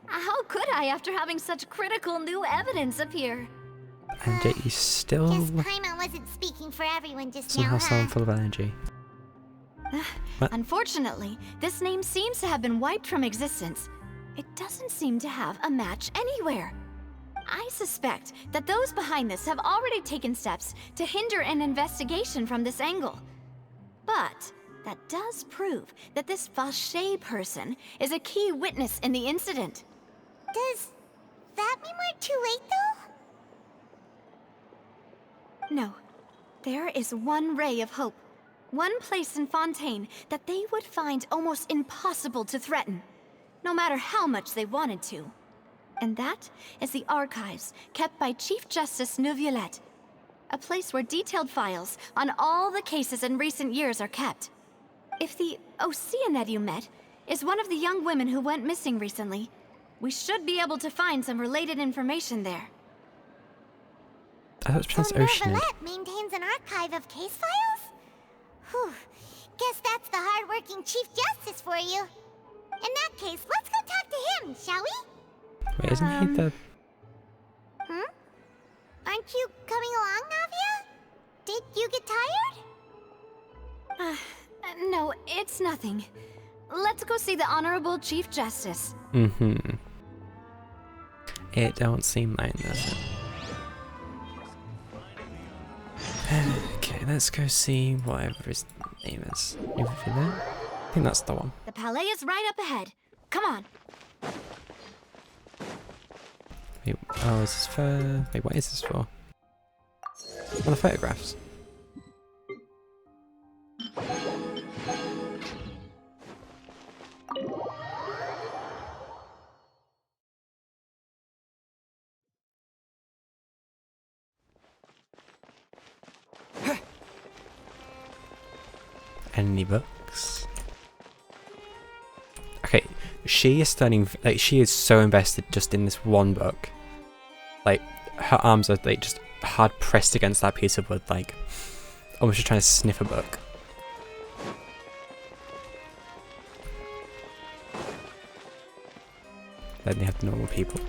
How could I after having such critical new evidence appear? And yet you still Guess Paimon wasn't speaking for everyone just now, somehow sound huh? full of energy. What? Unfortunately, this name seems to have been wiped from existence. It doesn't seem to have a match anywhere. I suspect that those behind this have already taken steps to hinder an investigation from this angle. But that does prove that this Vache person is a key witness in the incident. Does that mean we're too late, though? No. There is one ray of hope. One place in Fontaine that they would find almost impossible to threaten, no matter how much they wanted to. And that is the archives kept by Chief Justice Neuvillette, a place where detailed files on all the cases in recent years are kept. If the Oceanette you met is one of the young women who went missing recently, we should be able to find some related information there. I thought it was So pronounced Oceanid. Neuvillette maintains an archive of case files? Whew. Guess that's the hard-working Chief Justice for you. In that case, let's go talk to him, shall we? Wait, isn't he the... Aren't you coming along, Navia? Did you get tired? No, it's nothing. Let's go see the Honorable Chief Justice. It don't seem like this. Okay, let's go see whatever his name is. Over there? I think that's the one. The Palais is right up ahead. Come on. Wait, oh, is this for... Wait, what is this for? Oh, the photographs. Any books? Okay, she is studying, like, she is so invested just in this one book. Like, her arms are like just hard pressed against that piece of wood, like almost just trying to sniff a book. Then they have normal people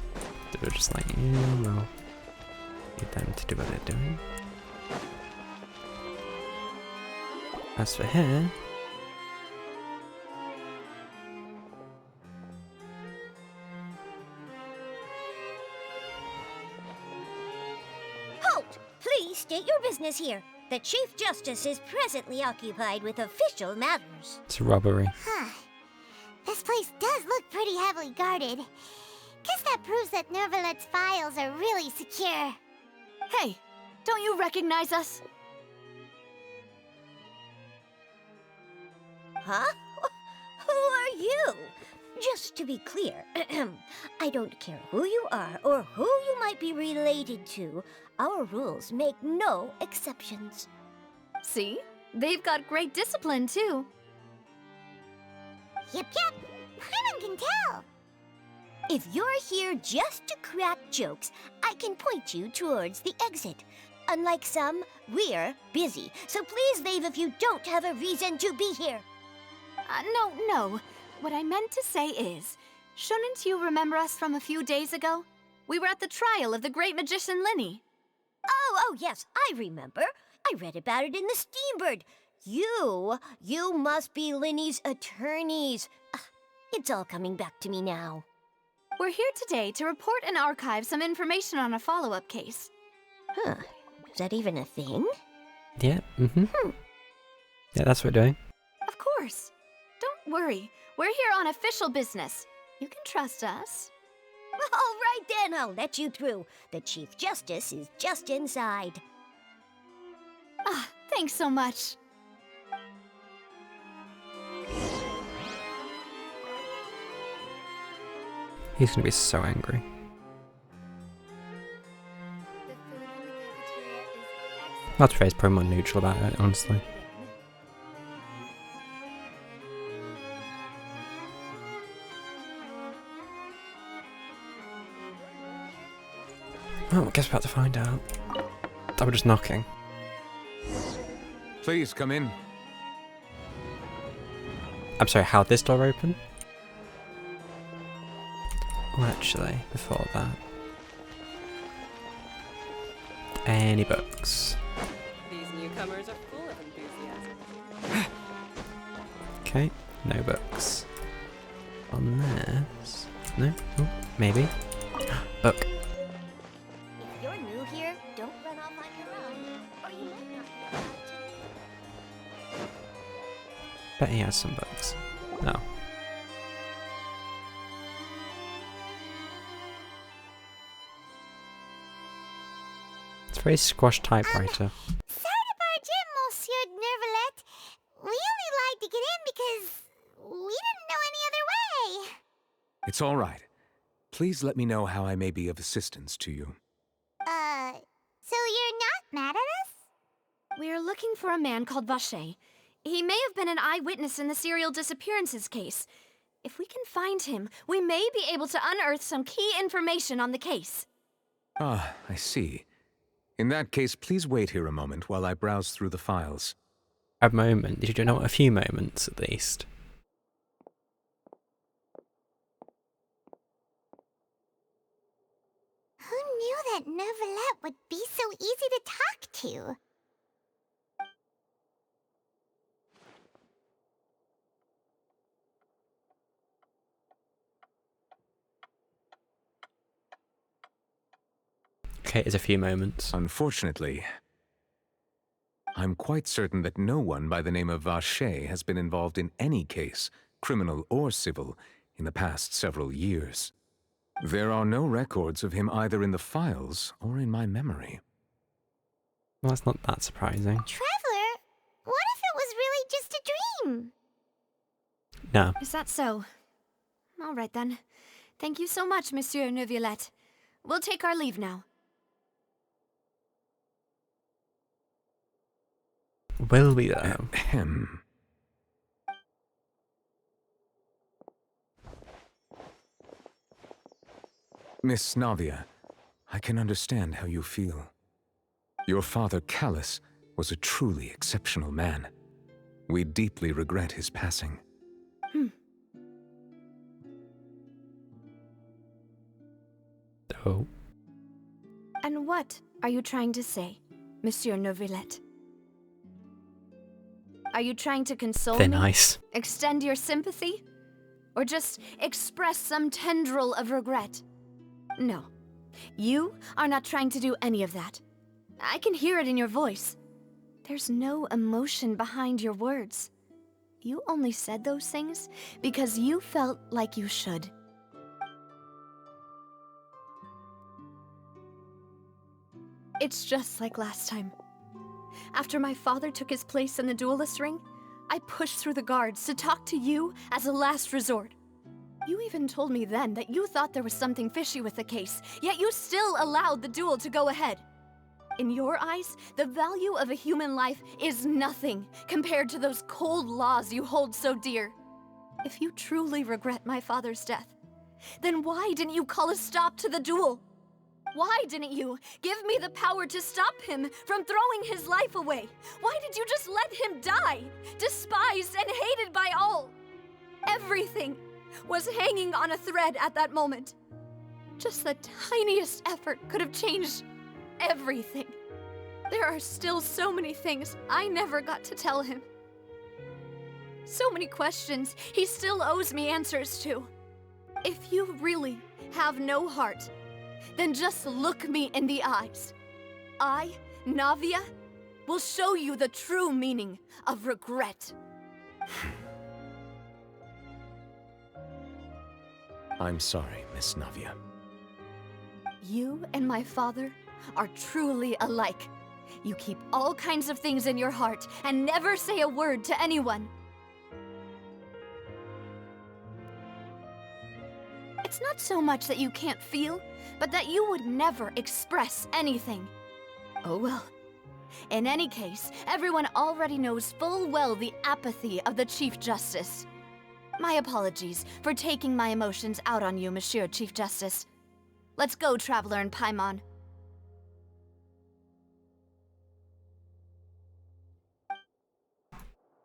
that are just like, yeah, well, need them to do what they're doing. As for her, Halt! Please state your business here. The Chief Justice is presently occupied with official matters. it's robbery. Huh. This place does look pretty heavily guarded. Guess that proves that Nervalet's files are really secure. Hey, don't you recognize us? Huh? Who are you? Just to be clear, I don't care who you are or who you might be related to. Our rules make no exceptions. See? They've got great discipline, too. Yep. Paimon can tell. If you're here just to crack jokes, I can point you towards the exit. Unlike some, we're busy, so please leave if you don't have a reason to be here. No. What I meant to say is, shouldn't you remember us from a few days ago? We were at the trial of the great magician Linny. Oh, yes, I remember. I read about it in the Steambird. You must be Linny's attorneys. It's all coming back to me now. We're here today to report and archive some information on a follow-up case. Huh, is that even a thing? Yeah, yeah, that's what we're doing. Of course. Don't worry. We're here on official business. You can trust us. All right then, I'll let you through. The Chief Justice is just inside. Thanks so much. He's gonna be so angry. The food in the cafeteria is excellent. That's very probably more neutral about it, honestly. Well, I guess we're about to find out. They were just knocking. Please come in. I'm sorry, how'd this door open? Oh, actually, before that. Any books? These newcomers are full of enthusiasm. Okay, no books. On this? No? Oh, maybe. Book. If you're new here, don't run off on your own, or you might not be allowed to. Bet he has some books. No. It's a very squashed typewriter. Sorry to barge in, Monsieur Nervalet. We only lied to get in because we didn't know any other way. It's all right. Please let me know how I may be of assistance to you. So you're not mad at us? We're looking for a man called Vacher. He may have been an eyewitness in the serial disappearances case. If we can find him, we may be able to unearth some key information on the case. Ah, I see. In that case, please wait here a moment while I browse through the files. A moment. Did you know a few moments at least? Who knew that Nervalet would be so easy to talk to? Okay, it's a few moments. Unfortunately, I'm quite certain that no one by the name of Vacher has been involved in any case, criminal or civil, in the past several years. There are no records of him either in the files or in my memory. Well, that's not that surprising. Traveler, what if it was really just a dream? No. Is that so? All right then. Thank you so much, Monsieur Neuvillette. We'll take our leave now. Will we though? Ahem. Miss Navia, I can understand how you feel. Your father, Callus, was a truly exceptional man. We deeply regret his passing. Oh. And what are you trying to say, Monsieur Neuvillette? Are you trying to console They're me? nice. Extend your sympathy? Or just express some tendril of regret? No. You are not trying to do any of that. I can hear it in your voice. There's no emotion behind your words. You only said those things because you felt like you should. It's just like last time. After my father took his place in the duelist ring, I pushed through the guards to talk to you as a last resort. You even told me then that you thought there was something fishy with the case, yet you still allowed the duel to go ahead. In your eyes, the value of a human life is nothing compared to those cold laws you hold so dear. If you truly regret my father's death, then why didn't you call a stop to the duel? Why didn't you give me the power to stop him from throwing his life away? Why did you just let him die, despised and hated by all? Everything was hanging on a thread at that moment. Just the tiniest effort could have changed everything. There are still so many things I never got to tell him. So many questions he still owes me answers to. If you really have no heart, then just look me in the eyes. I, Navia, will show you the true meaning of regret. I'm sorry, Miss Navia. You and my father are truly alike. You keep all kinds of things in your heart and never say a word to anyone. It's not so much that you can't feel, but that you would never express anything. Oh well. In any case, everyone already knows full well the apathy of the Chief Justice. My apologies for taking my emotions out on you, Monsieur Chief Justice. Let's go, Traveler and Paimon.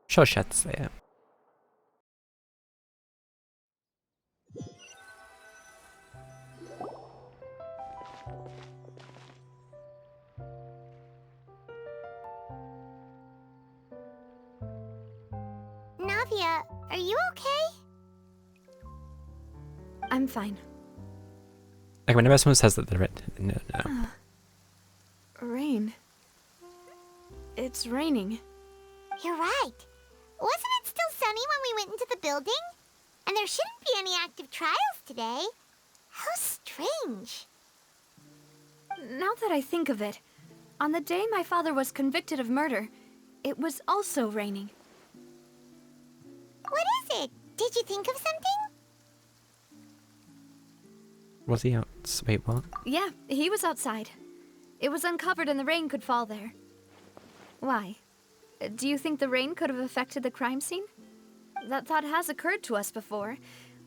Så schätzt det. Navia, are you okay? I'm fine. Like whenever someone says that they're no. Rain. It's raining. You're right. Wasn't it still sunny when we went into the building? And there shouldn't be any active trials today. How strange. Now that I think of it, on the day my father was convicted of murder, it was also raining. What is it? Did you think of something? Was he out? Wait, what? Yeah, he was outside. It was uncovered and the rain could fall there. Why? Do you think the rain could have affected the crime scene? That thought has occurred to us before.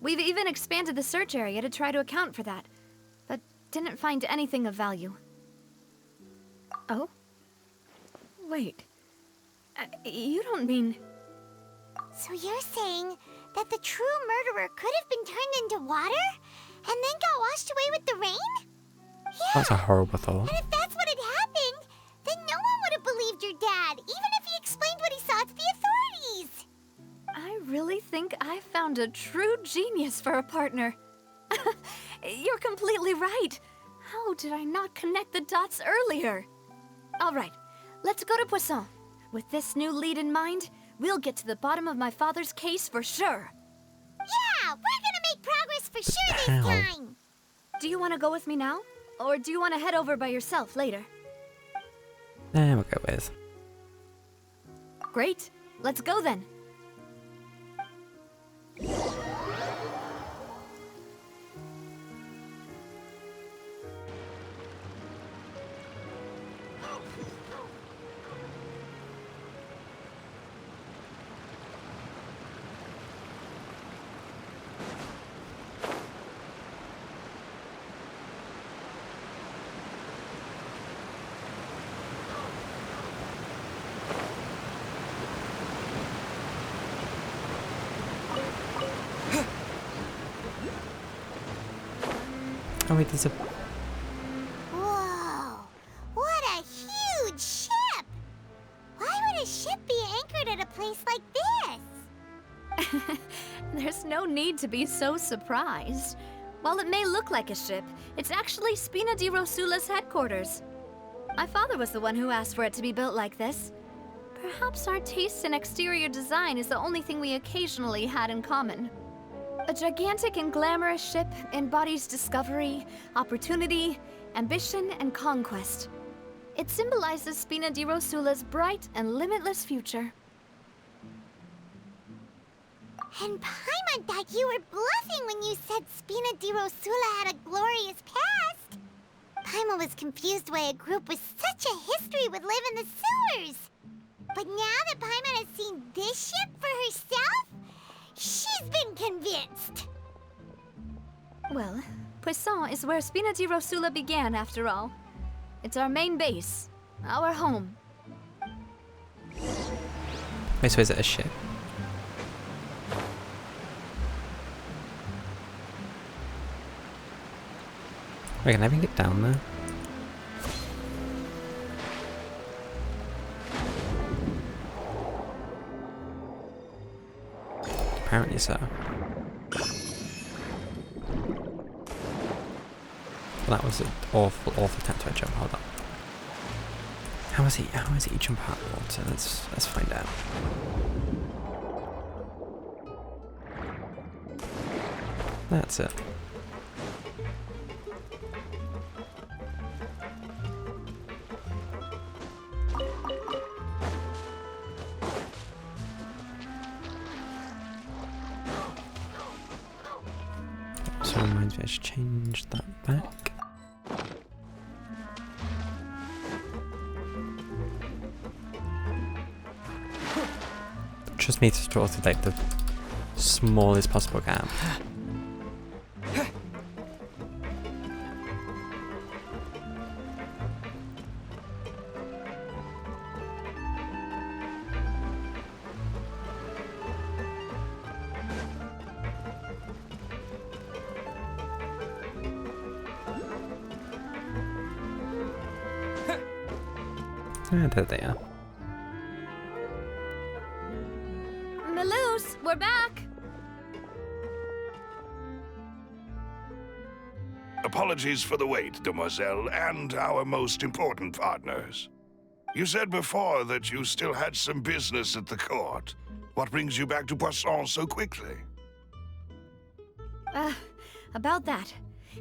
We've even expanded the search area to try to account for that, but didn't find anything of value. Oh? Wait. You don't mean... So you're saying that the true murderer could have been turned into water and then got washed away with the rain? Yeah. That's a horrible thought. And if that's what had happened, then no one would have believed your dad, even if he explained what he saw to the authorities. I really think I found a true genius for a partner. You're completely right. How did I not connect the dots earlier? All right, let's go to Poisson. With this new lead in mind, we'll get to the bottom of my father's case for sure. Yeah, we're gonna make progress for sure this time. Do you want to go with me now? Or do you want to head over by yourself later? We'll go with. Great. Let's go then. wait, there's a... Whoa! What a huge ship! Why would a ship be anchored at a place like this? There's no need to be so surprised. While it may look like a ship, it's actually Spina di Rosula's headquarters. My father was the one who asked for it to be built like this. Perhaps our taste in exterior design is the only thing we occasionally had in common. A gigantic and glamorous ship embodies discovery, opportunity, ambition, and conquest. It symbolizes Spina di Rosula's bright and limitless future. And Paimon thought you were bluffing when you said Spina di Rosula had a glorious past. Paimon was confused why a group with such a history would live in the sewers. But now that Paimon has seen this ship for herself, she's been convinced. Well, Poisson is where Spina di Rosula began, after all. It's our main base, our home. Wait, so is it a ship? Wait, can I even get down there? Apparently so. Well, that was an awful attempt to jump. Hold on. How is he jump out of water? Let's find out. That's it. So it reminds me I should change that back. Just need to draw to like the smallest possible gap. There they are. Melus, we're back! Apologies for the wait, demoiselle, and our most important partners. You said before that you still had some business at the court. What brings you back to Poisson so quickly? About that.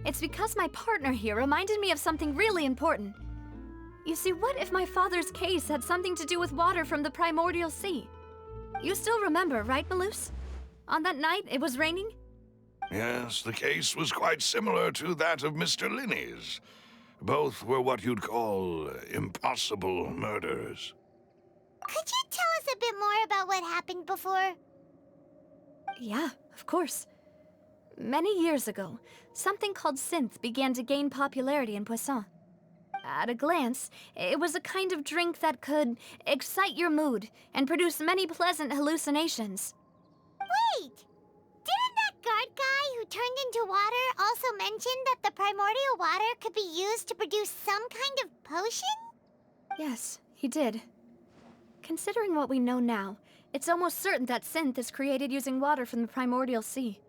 It's because my partner here reminded me of something really important. You see, what if my father's case had something to do with water from the primordial sea? You still remember, right, Melus? On that night, it was raining? Yes, the case was quite similar to that of Mr. Linney's. Both were what you'd call impossible murders. Could you tell us a bit more about what happened before? Yeah, of course. Many years ago, something called synth began to gain popularity in Poisson. At a glance, it was a kind of drink that could excite your mood and produce many pleasant hallucinations. Wait! Didn't that guard guy who turned into water also mention that the primordial water could be used to produce some kind of potion? Yes, he did. Considering what we know now, it's almost certain that synth is created using water from the primordial sea.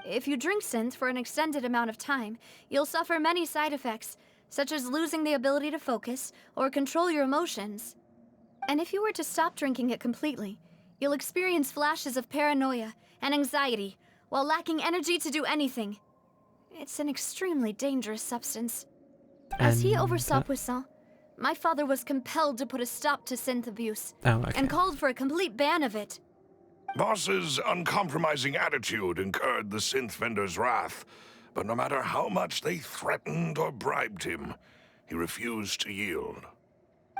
If you drink synth for an extended amount of time, you'll suffer many side effects, such as losing the ability to focus or control your emotions. And if you were to stop drinking it completely, you'll experience flashes of paranoia and anxiety while lacking energy to do anything. It's an extremely dangerous substance. As he oversaw Poisson, my father was compelled to put a stop to synth abuse and called for a complete ban of it. Boss's uncompromising attitude incurred the synth vendor's wrath, but no matter how much they threatened or bribed him, he refused to yield.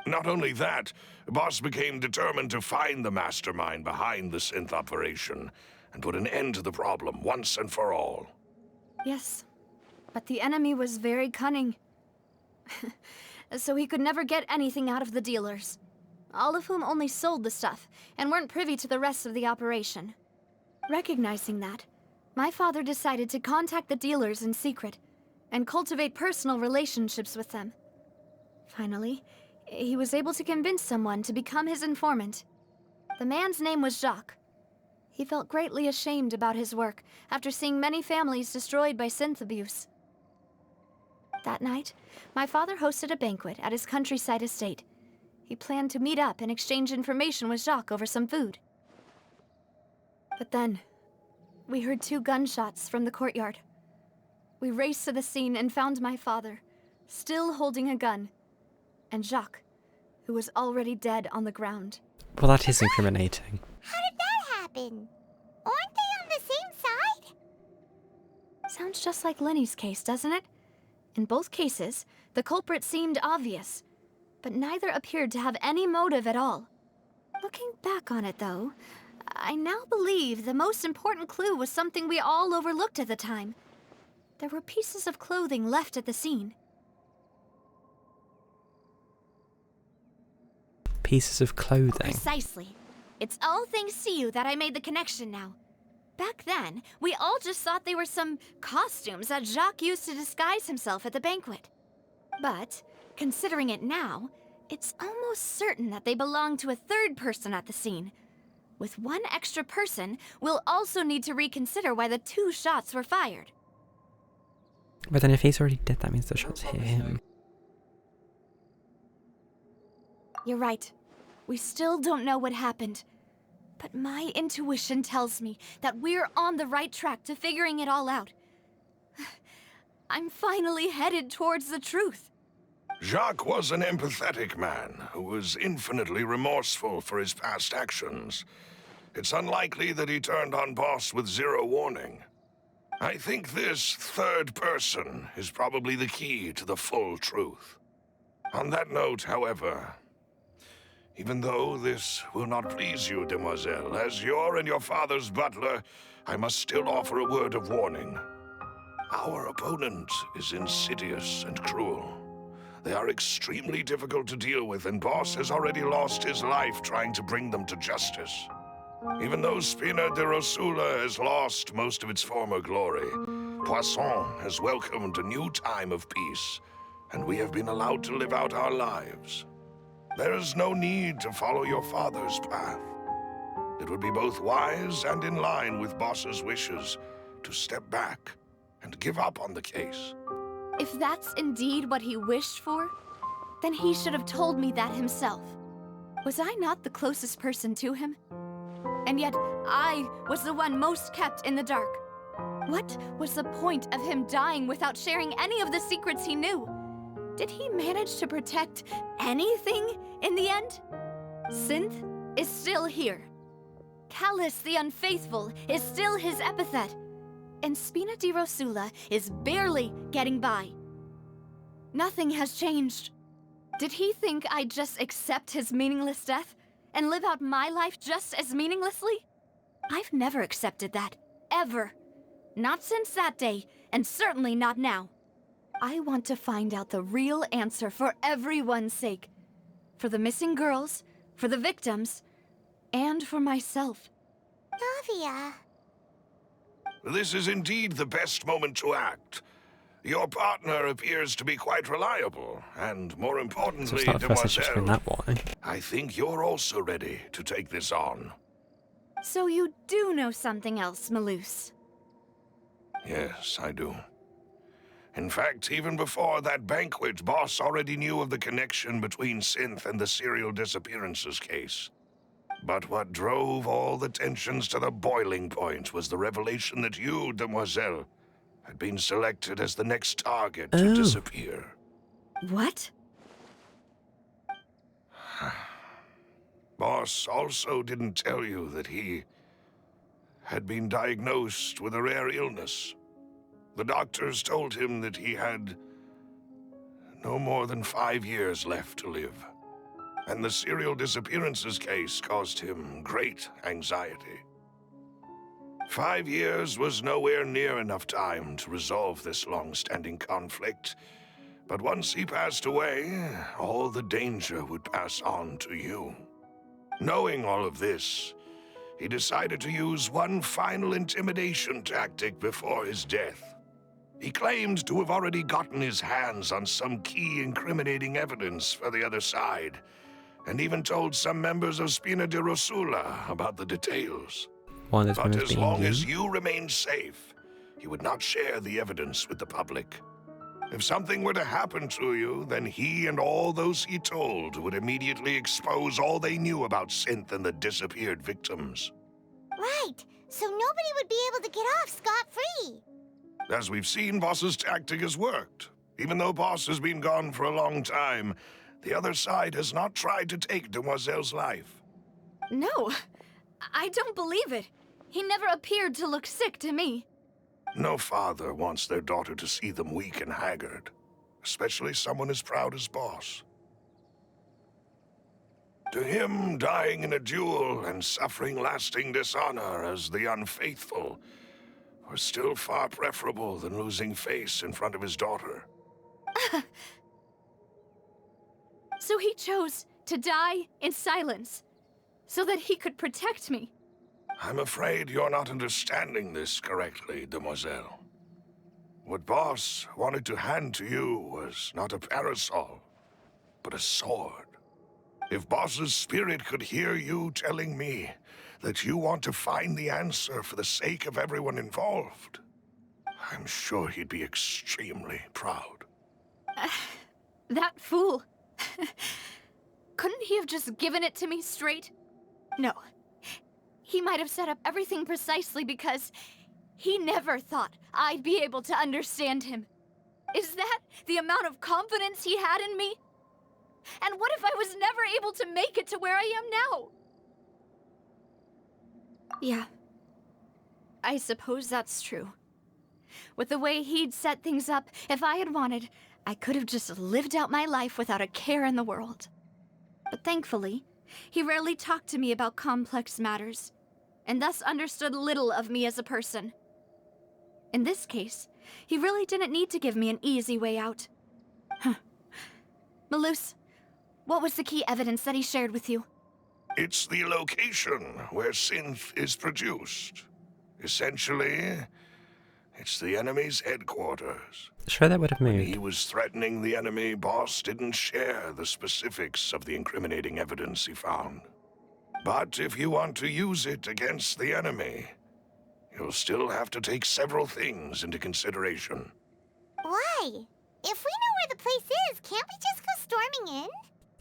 Not only that, Boss became determined to find the mastermind behind the synth operation and put an end to the problem once and for all. Yes, but the enemy was very cunning. So he could never get anything out of the dealers, all of whom only sold the stuff and weren't privy to the rest of the operation. Recognizing that, my father decided to contact the dealers in secret and cultivate personal relationships with them. Finally, he was able to convince someone to become his informant. The man's name was Jacques. He felt greatly ashamed about his work after seeing many families destroyed by synth abuse. That night, my father hosted a banquet at his countryside estate. He planned to meet up and exchange information with Jacques over some food. But then, we heard 2 gunshots from the courtyard. We raced to the scene and found my father, still holding a gun, and Jacques, who was already dead on the ground. Well, that is incriminating. How did that happen? Aren't they on the same side? Sounds just like Lenny's case, doesn't it? In both cases, the culprit seemed obvious, but neither appeared to have any motive at all. Looking back on it, though, I now believe the most important clue was something we all overlooked at the time. There were pieces of clothing left at the scene. Pieces of clothing. Precisely. It's all thanks to you that I made the connection now. Back then, we all just thought they were some costumes that Jacques used to disguise himself at the banquet. But, considering it now, it's almost certain that they belong to a third person at the scene. With one extra person, we'll also need to reconsider why the 2 shots were fired. But then if he's already dead, that means the shots hit him. You're right. We still don't know what happened. But my intuition tells me that we're on the right track to figuring it all out. I'm finally headed towards the truth. Jacques was an empathetic man who was infinitely remorseful for his past actions. It's unlikely that he turned on Boss with 0 warning. I think this third person is probably the key to the full truth. On that note, however, even though this will not please you, demoiselle, as your and your father's butler, I must still offer a word of warning. Our opponent is insidious and cruel. They are extremely difficult to deal with, and Boss has already lost his life trying to bring them to justice. Even though Spina de Rosula has lost most of its former glory, Poisson has welcomed a new time of peace, and we have been allowed to live out our lives. There is no need to follow your father's path. It would be both wise and in line with Boss's wishes to step back and give up on the case. If that's indeed what he wished for, then he should have told me that himself. Was I not the closest person to him? And yet, I was the one most kept in the dark. What was the point of him dying without sharing any of the secrets he knew? Did he manage to protect anything in the end? Synth is still here. Callus the Unfaithful is still his epithet. And Spina di Rosula is barely getting by. Nothing has changed. Did he think I'd just accept his meaningless death and live out my life just as meaninglessly? I've never accepted that, ever. Not since that day, and certainly not now. I want to find out the real answer for everyone's sake. For the missing girls, for the victims, and for myself. Navia. This is indeed the best moment to act. Your partner appears to be quite reliable, and more So importantly, it's not the first time she's been demoiselle, that way. I think you're also ready to take this on. So you do know something else, Malus? Yes, I do. In fact, even before that banquet, Boss already knew of the connection between Synth and the serial disappearances case. But what drove all the tensions to the boiling point was the revelation that you, demoiselle, had been selected as the next target to disappear. What? Boss also didn't tell you that he had been diagnosed with a rare illness. The doctors told him that he had no more than 5 years left to live. And the serial disappearances case caused him great anxiety. 5 years was nowhere near enough time to resolve this long-standing conflict. But once he passed away, all the danger would pass on to you. Knowing all of this, he decided to use one final intimidation tactic before his death. He claimed to have already gotten his hands on some key incriminating evidence for the other side, and even told some members of Spina di Rosula about the details. One of those But members as being long you. as you remained safe, he would not share the evidence with the public. If something were to happen to you, then he and all those he told would immediately expose all they knew about Synth and the disappeared victims. Right, so nobody would be able to get off scot-free. As we've seen, Boss's tactic has worked. Even though Boss has been gone for a long time, the other side has not tried to take Demoiselle's life. No, I don't believe it. He never appeared to look sick to me. No father wants their daughter to see them weak and haggard, especially someone as proud as Boss. To him, dying in a duel and suffering lasting dishonor as the unfaithful were still far preferable than losing face in front of his daughter. So he chose to die in silence, so that he could protect me. I'm afraid you're not understanding this correctly, Demoiselle. What Boss wanted to hand to you was not a parasol, but a sword. If Boss's spirit could hear you telling me that you want to find the answer for the sake of everyone involved, I'm sure he'd be extremely proud. That fool. Couldn't he have just given it to me straight? No. He might have set up everything precisely because he never thought I'd be able to understand him. Is that the amount of confidence he had in me? And what if I was never able to make it to where I am now? Yeah. I suppose that's true. With the way he'd set things up, if I had wanted, I could have just lived out my life without a care in the world. But thankfully, he rarely talked to me about complex matters, and thus understood little of me as a person. In this case, he really didn't need to give me an easy way out. Malus, what was the key evidence that he shared with you? It's the location where Synth is produced. Essentially, it's the enemy's headquarters. Sure, that would have When moved. he was threatening the enemy, Boss didn't share the specifics of the incriminating evidence he found. But if you want to use it against the enemy, you'll still have to take several things into consideration. Why? If we know where the place is, can't we just go storming in?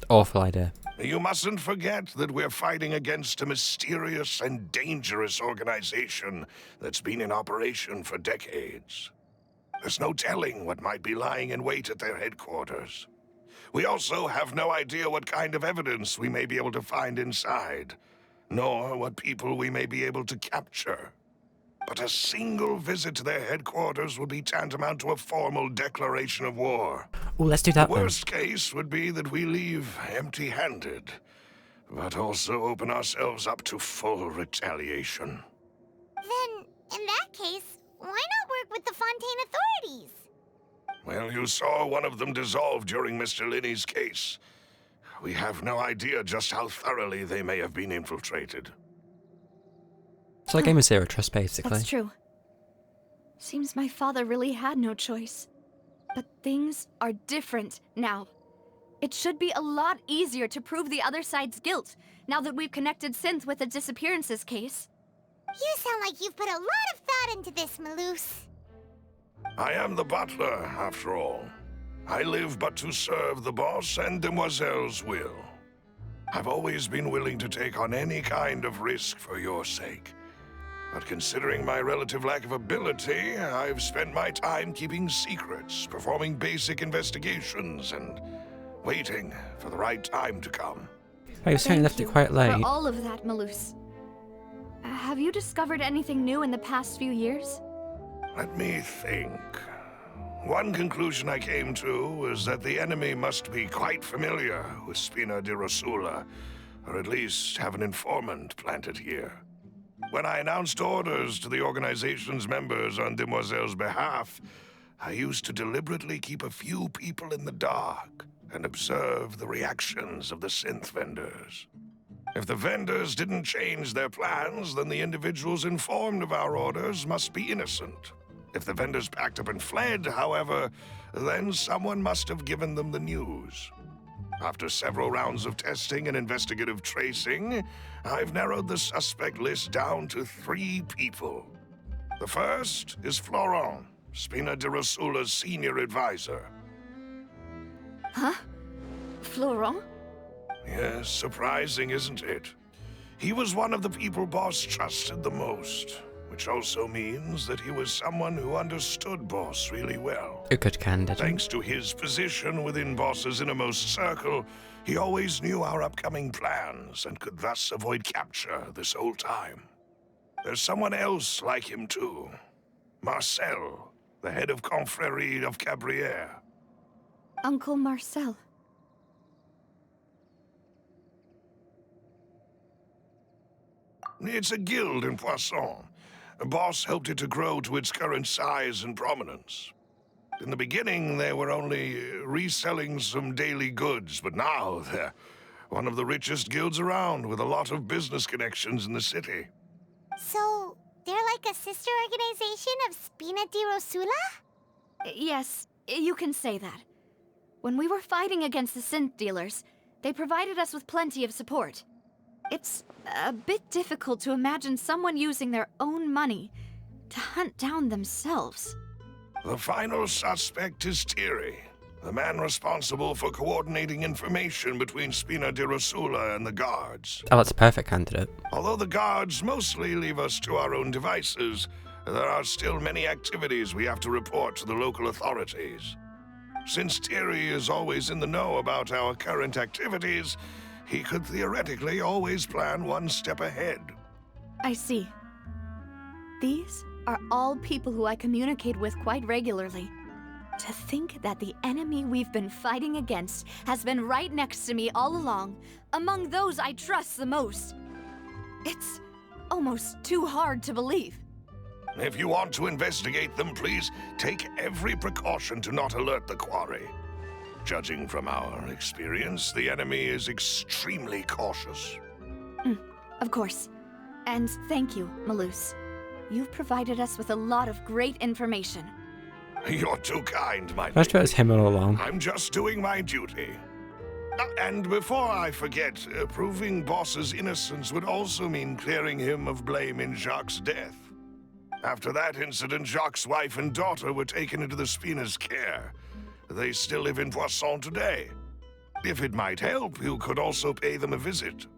Awful idea. You mustn't forget that we're fighting against a mysterious and dangerous organization that's been in operation for decades. There's no telling what might be lying in wait at their headquarters. We also have no idea what kind of evidence we may be able to find inside, nor what people we may be able to capture. But a single visit to their headquarters would be tantamount to a formal declaration of war. Oh, let's do that The then. worst case would be that we leave empty-handed, but also open ourselves up to full retaliation. Then, in that case, why not work with the Fontaine authorities? Well, you saw one of them dissolve during Mr. Linney's case. We have no idea just how thoroughly they may have been infiltrated. So the game is zero trust, basically. That's true. Seems my father really had no choice. But things are different now. It should be a lot easier to prove the other side's guilt, now that we've connected Synth with the disappearances case. You sound like you've put a lot of thought into this, Malus. I am the butler, after all. I live but to serve the boss and Demoiselle's will. I've always been willing to take on any kind of risk for your sake. But considering my relative lack of ability, I've spent my time keeping secrets, performing basic investigations, and waiting for the right time to come. Oh, you certainly left it quite late. For all of that, Malus. Have you discovered anything new in the past few years? Let me think. One conclusion I came to was that the enemy must be quite familiar with Spina di Rosula, or at least have an informant planted here. When I announced orders to the organization's members on Demoiselle's behalf, I used to deliberately keep a few people in the dark and observe the reactions of the synth vendors. If the vendors didn't change their plans, then the individuals informed of our orders must be innocent. If the vendors packed up and fled, however, then someone must have given them the news. After several rounds of testing and investigative tracing, I've narrowed the suspect list down to 3 people. The first is Florent, Spina di Rosula's senior advisor. Huh? Florent? Yes, surprising, isn't it? He was one of the people Boss trusted the most, which also means that he was someone who understood Boss really well. A good candidate. Thanks to his position within Boss's innermost circle, he always knew our upcoming plans and could thus avoid capture this whole time. There's someone else like him too. Marcel, the head of Confrérie of Cabrières. Uncle Marcel. It's a guild in Poisson. Boss helped it to grow to its current size and prominence. In the beginning, they were only reselling some daily goods, but now they're one of the richest guilds around with a lot of business connections in the city. So, they're like a sister organization of Spina di Rosula? Yes, you can say that. When we were fighting against the synth dealers, they provided us with plenty of support. It's a bit difficult to imagine someone using their own money to hunt down themselves. The final suspect is Thierry, the man responsible for coordinating information between Spina di Rosula and the guards. Oh, that's a perfect candidate. Although the guards mostly leave us to our own devices, there are still many activities we have to report to the local authorities. Since Thierry is always in the know about our current activities, he could theoretically always plan one step ahead. I see. These are all people who I communicate with quite regularly. To think that the enemy we've been fighting against has been right next to me all along, among those I trust the most. It's almost too hard to believe. If you want to investigate them, please take every precaution to not alert the quarry. Judging from our experience, the enemy is extremely cautious. Of course. And thank you, Malus. You've provided us with a lot of great information. You're too kind, my I thought it was him all along. I'm just doing my duty. And before I forget, proving Boss's innocence would also mean clearing him of blame in Jacques' death. After that incident, Jacques' wife and daughter were taken into the Spina's care. They still live in Poisson today. If it might help, you could also pay them a visit.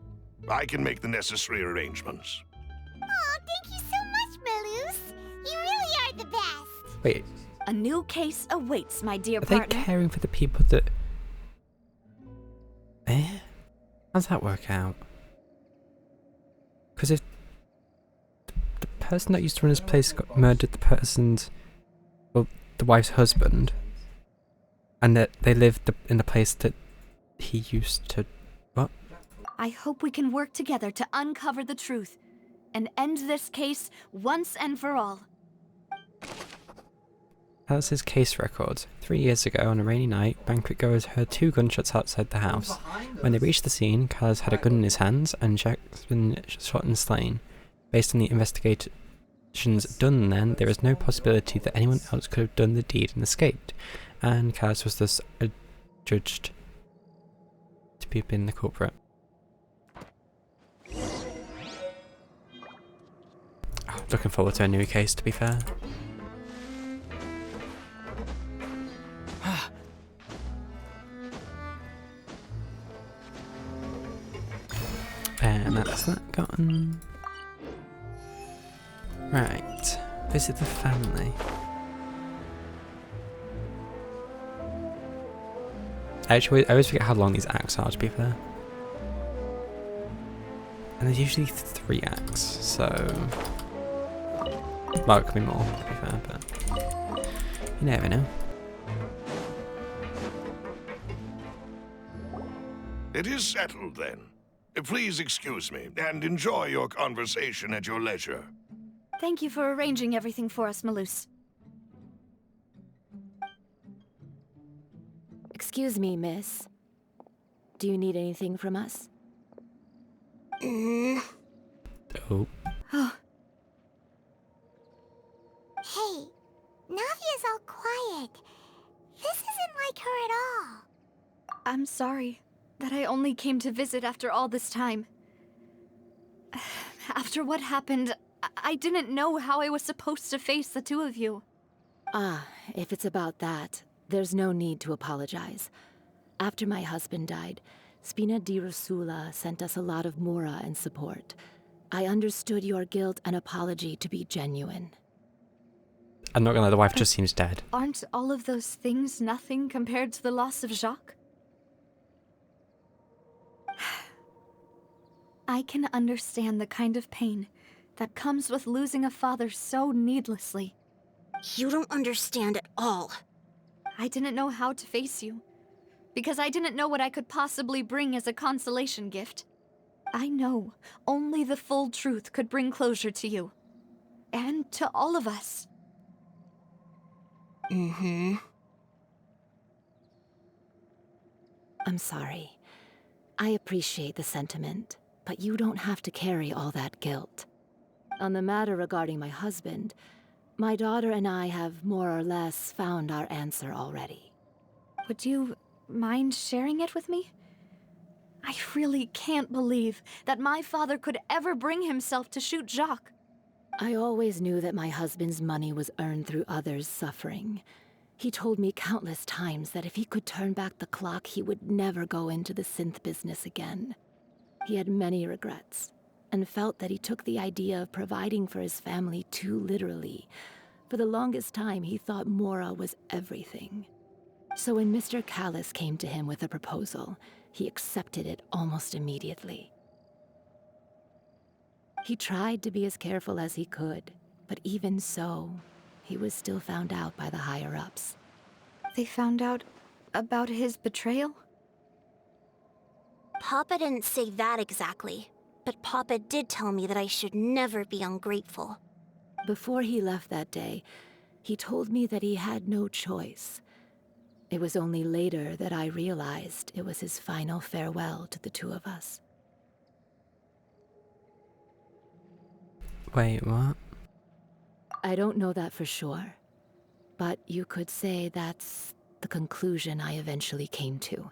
I can make the necessary arrangements. Oh, thank you so much, Malus. You really are the best. Wait, A new case awaits, my dear are they partner. caring for the people that... How's that work out? Because if the person that used to run his place murdered the person's... well, the wife's husband, and that they lived in the place that he used to... what? I hope we can work together to uncover the truth and end this case once and for all. That's his case record. 3 years ago, on a rainy night, banquet goers heard 2 gunshots outside the house. When they reached the scene, Carlos had a gun in his hands, and Jack's been shot and slain. Based on the investigations done then, there is no possibility that anyone else could have done the deed and escaped, and Carlos was thus judged to be been the culprit. Oh, looking forward to a new case, to be fair. And that's that gotten. Right. Visit the family. Actually, I always forget how long these acts are, to be fair. And there's usually 3 acts, so... well, it could be more, to be fair, but... you never know. It is settled, then. Please excuse me, and enjoy your conversation at your leisure. Thank you for arranging everything for us, Malus. Excuse me, miss. Do you need anything from us? Oh. Hey, I'm sorry that I only came to visit after all this time. After what happened, I didn't know how I was supposed to face the two of you. Ah, if it's about that, there's no need to apologize. After my husband died, Spina di Rusula sent us a lot of mora and support. I understood your guilt and apology to be genuine. I'm not gonna lie, the wife just seems dead. Aren't all of those things nothing compared to the loss of Jacques? I can understand the kind of pain that comes with losing a father so needlessly. You don't understand at all. I didn't know how to face you, because I didn't know what I could possibly bring as a consolation gift. I know only the full truth could bring closure to you. And to all of us. Mm-hmm. I'm sorry. I appreciate the sentiment, but you don't have to carry all that guilt. On the matter regarding my husband, my daughter and I have more or less found our answer already. Would you mind sharing it with me? I really can't believe that my father could ever bring himself to shoot Jacques. I always knew that my husband's money was earned through others' suffering. He told me countless times that if he could turn back the clock, he would never go into the synth business again. He had many regrets, and felt that he took the idea of providing for his family too literally. For the longest time, he thought Mora was everything. So when Mr. Callis came to him with a proposal, he accepted it almost immediately. He tried to be as careful as he could, but even so, he was still found out by the higher-ups. They found out about his betrayal? Papa didn't say that exactly, but Papa did tell me that I should never be ungrateful. Before he left that day, he told me that he had no choice. It was only later that I realized it was his final farewell to the two of us. Wait, what? I don't know that for sure, but you could say that's the conclusion I eventually came to.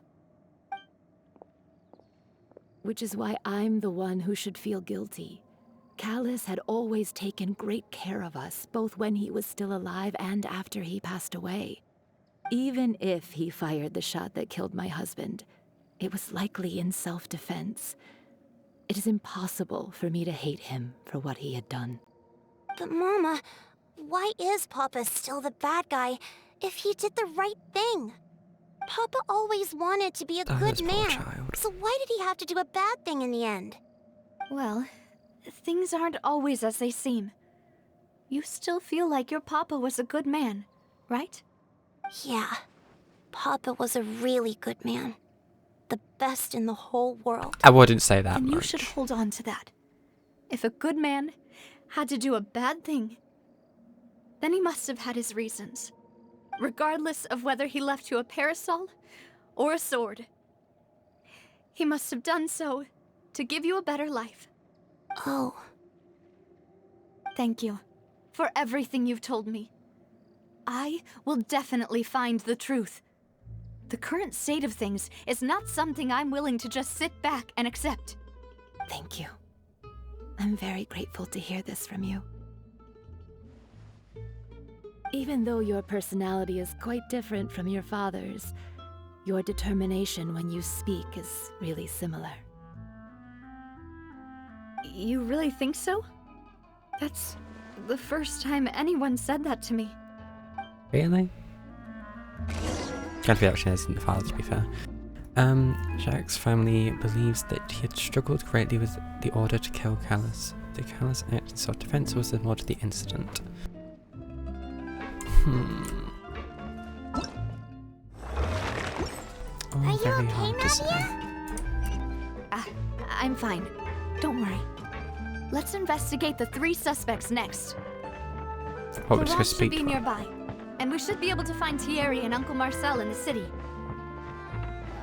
Which is why I'm the one who should feel guilty. Callis had always taken great care of us, both when he was still alive and after he passed away. Even if he fired the shot that killed my husband, it was likely in self-defense. It is impossible for me to hate him for what he had done. But Mama, why is Papa still the bad guy if he did the right thing? Papa always wanted to be a good man, so why did he have to do a bad thing in the end? Well, things aren't always as they seem. You still feel like your papa was a good man, right? Yeah, Papa was a really good man. The best in the whole world. I wouldn't say that And much. you should hold on to that. If a good man had to do a bad thing, then he must have had his reasons. Regardless of whether he left you a parasol or a sword. He must have done so to give you a better life. Oh. Thank you for everything you've told me. I will definitely find the truth. The current state of things is not something I'm willing to just sit back and accept. Thank you. I'm very grateful to hear this from you. Even though your personality is quite different from your father's, your determination when you speak is really similar. You really think so? That's the first time anyone said that to me. Really? Can't be actually isn't the father, to be fair. Jacques' family believes that he had struggled greatly with the order to kill Callis. Did Callis act in self-defense or was there more to the incident? Are you very okay, hard to say. I'm fine. Don't worry. Let's investigate the 3 suspects next. What was Laurent her should speak? be nearby, and we should be able to find Thierry and Uncle Marcel in the city.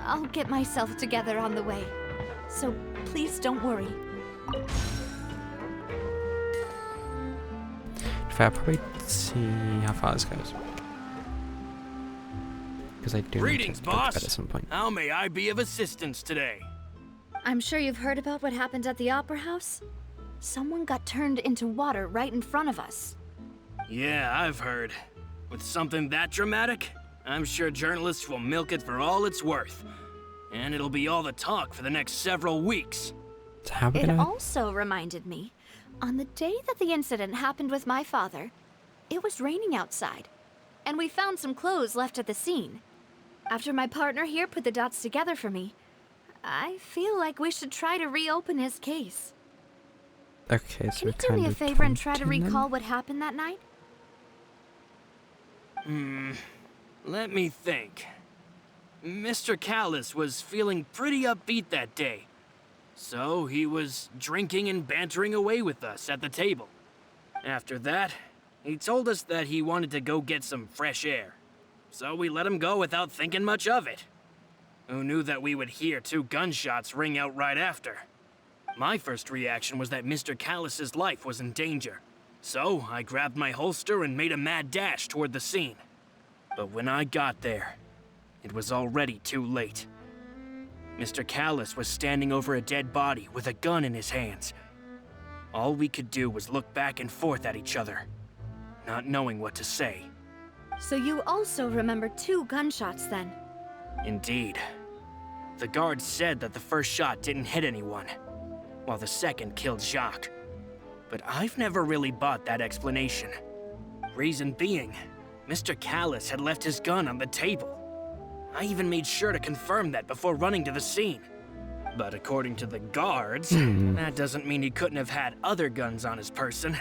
I'll get myself together on the way, so please don't worry. Fair, I'll probably see how far this goes. because I do Greetings, need to go to boss. bed at some point. How may I be of assistance today? I'm sure you've heard about what happened at the Opera House. Someone got turned into water right in front of us. Yeah, I've heard. With something that dramatic, I'm sure journalists will milk it for all it's worth. And it'll be all the talk for the next several weeks. So how are we It gonna... also reminded me, on the day that the incident happened with my father, it was raining outside, and we found some clothes left at the scene. After my partner here put the dots together for me, I feel like we should try to reopen his case. Okay, so Can we're you do kind me a of favor and try to pointing them? recall what happened that night? Let me think. Mr. Callus was feeling pretty upbeat that day. So he was drinking and bantering away with us at the table. After that, he told us that he wanted to go get some fresh air. So we let him go without thinking much of it. Who knew that we would hear 2 gunshots ring out right after? My first reaction was that Mr. Callus's life was in danger. So I grabbed my holster and made a mad dash toward the scene. But when I got there, it was already too late. Mr. Callus was standing over a dead body with a gun in his hands. All we could do was look back and forth at each other, not knowing what to say. So you also remember 2 gunshots then? Indeed. The guard said that the first shot didn't hit anyone, while the second killed Jacques. But I've never really bought that explanation. Reason being, Mr. Callus had left his gun on the table. I even made sure to confirm that before running to the scene. But according to the guards, that doesn't mean he couldn't have had other guns on his person.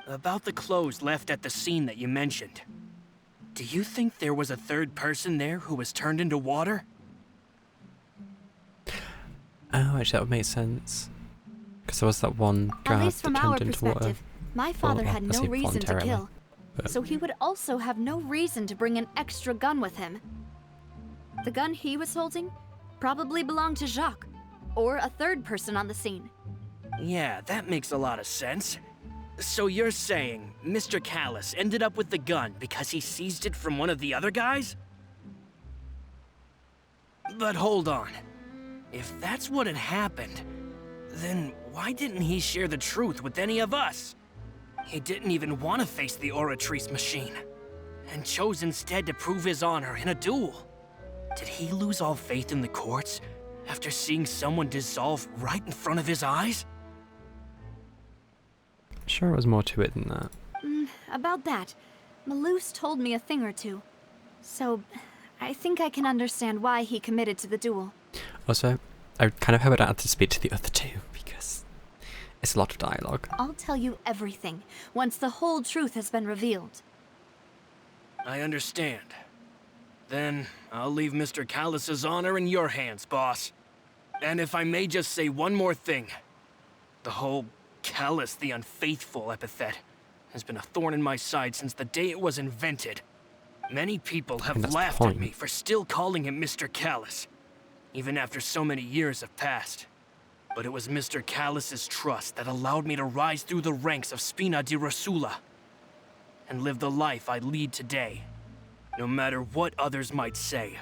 About the clothes left at the scene that you mentioned. Do you think there was a third person there who was turned into water? Oh, actually, that would make sense. Because there was that one guard At least from that our turned into water. perspective, my father Well, had I no say reason to voluntarily, kill. but- So he would also have no reason to bring an extra gun with him. The gun he was holding probably belonged to Jacques, or a third person on the scene. Yeah, that makes a lot of sense. So you're saying Mr. Callus ended up with the gun because he seized it from one of the other guys? But hold on. If that's what had happened, then why didn't he share the truth with any of us? He didn't even want to face the Oratrice machine, and chose instead to prove his honor in a duel. Did he lose all faith in the courts after seeing someone dissolve right in front of his eyes? Sure, it was more to it than that. About that, Malus told me a thing or two. So, I think I can understand why he committed to the duel. Also, I kind of hope I don't have to speak to the other 2, because it's a lot of dialogue. I'll tell you everything once the whole truth has been revealed. I understand. Then I'll leave Mr. Callus's honor in your hands, boss. And if I may just say one more thing. The whole Callus the Unfaithful epithet has been a thorn in my side since the day it was invented. Many people have that's the laughed at point. me for still calling him Mr. Callus, even after so many years have passed. But it was Mr. Callus's trust that allowed me to rise through the ranks of Spina di Rosula and live the life I lead today. No matter what others might say,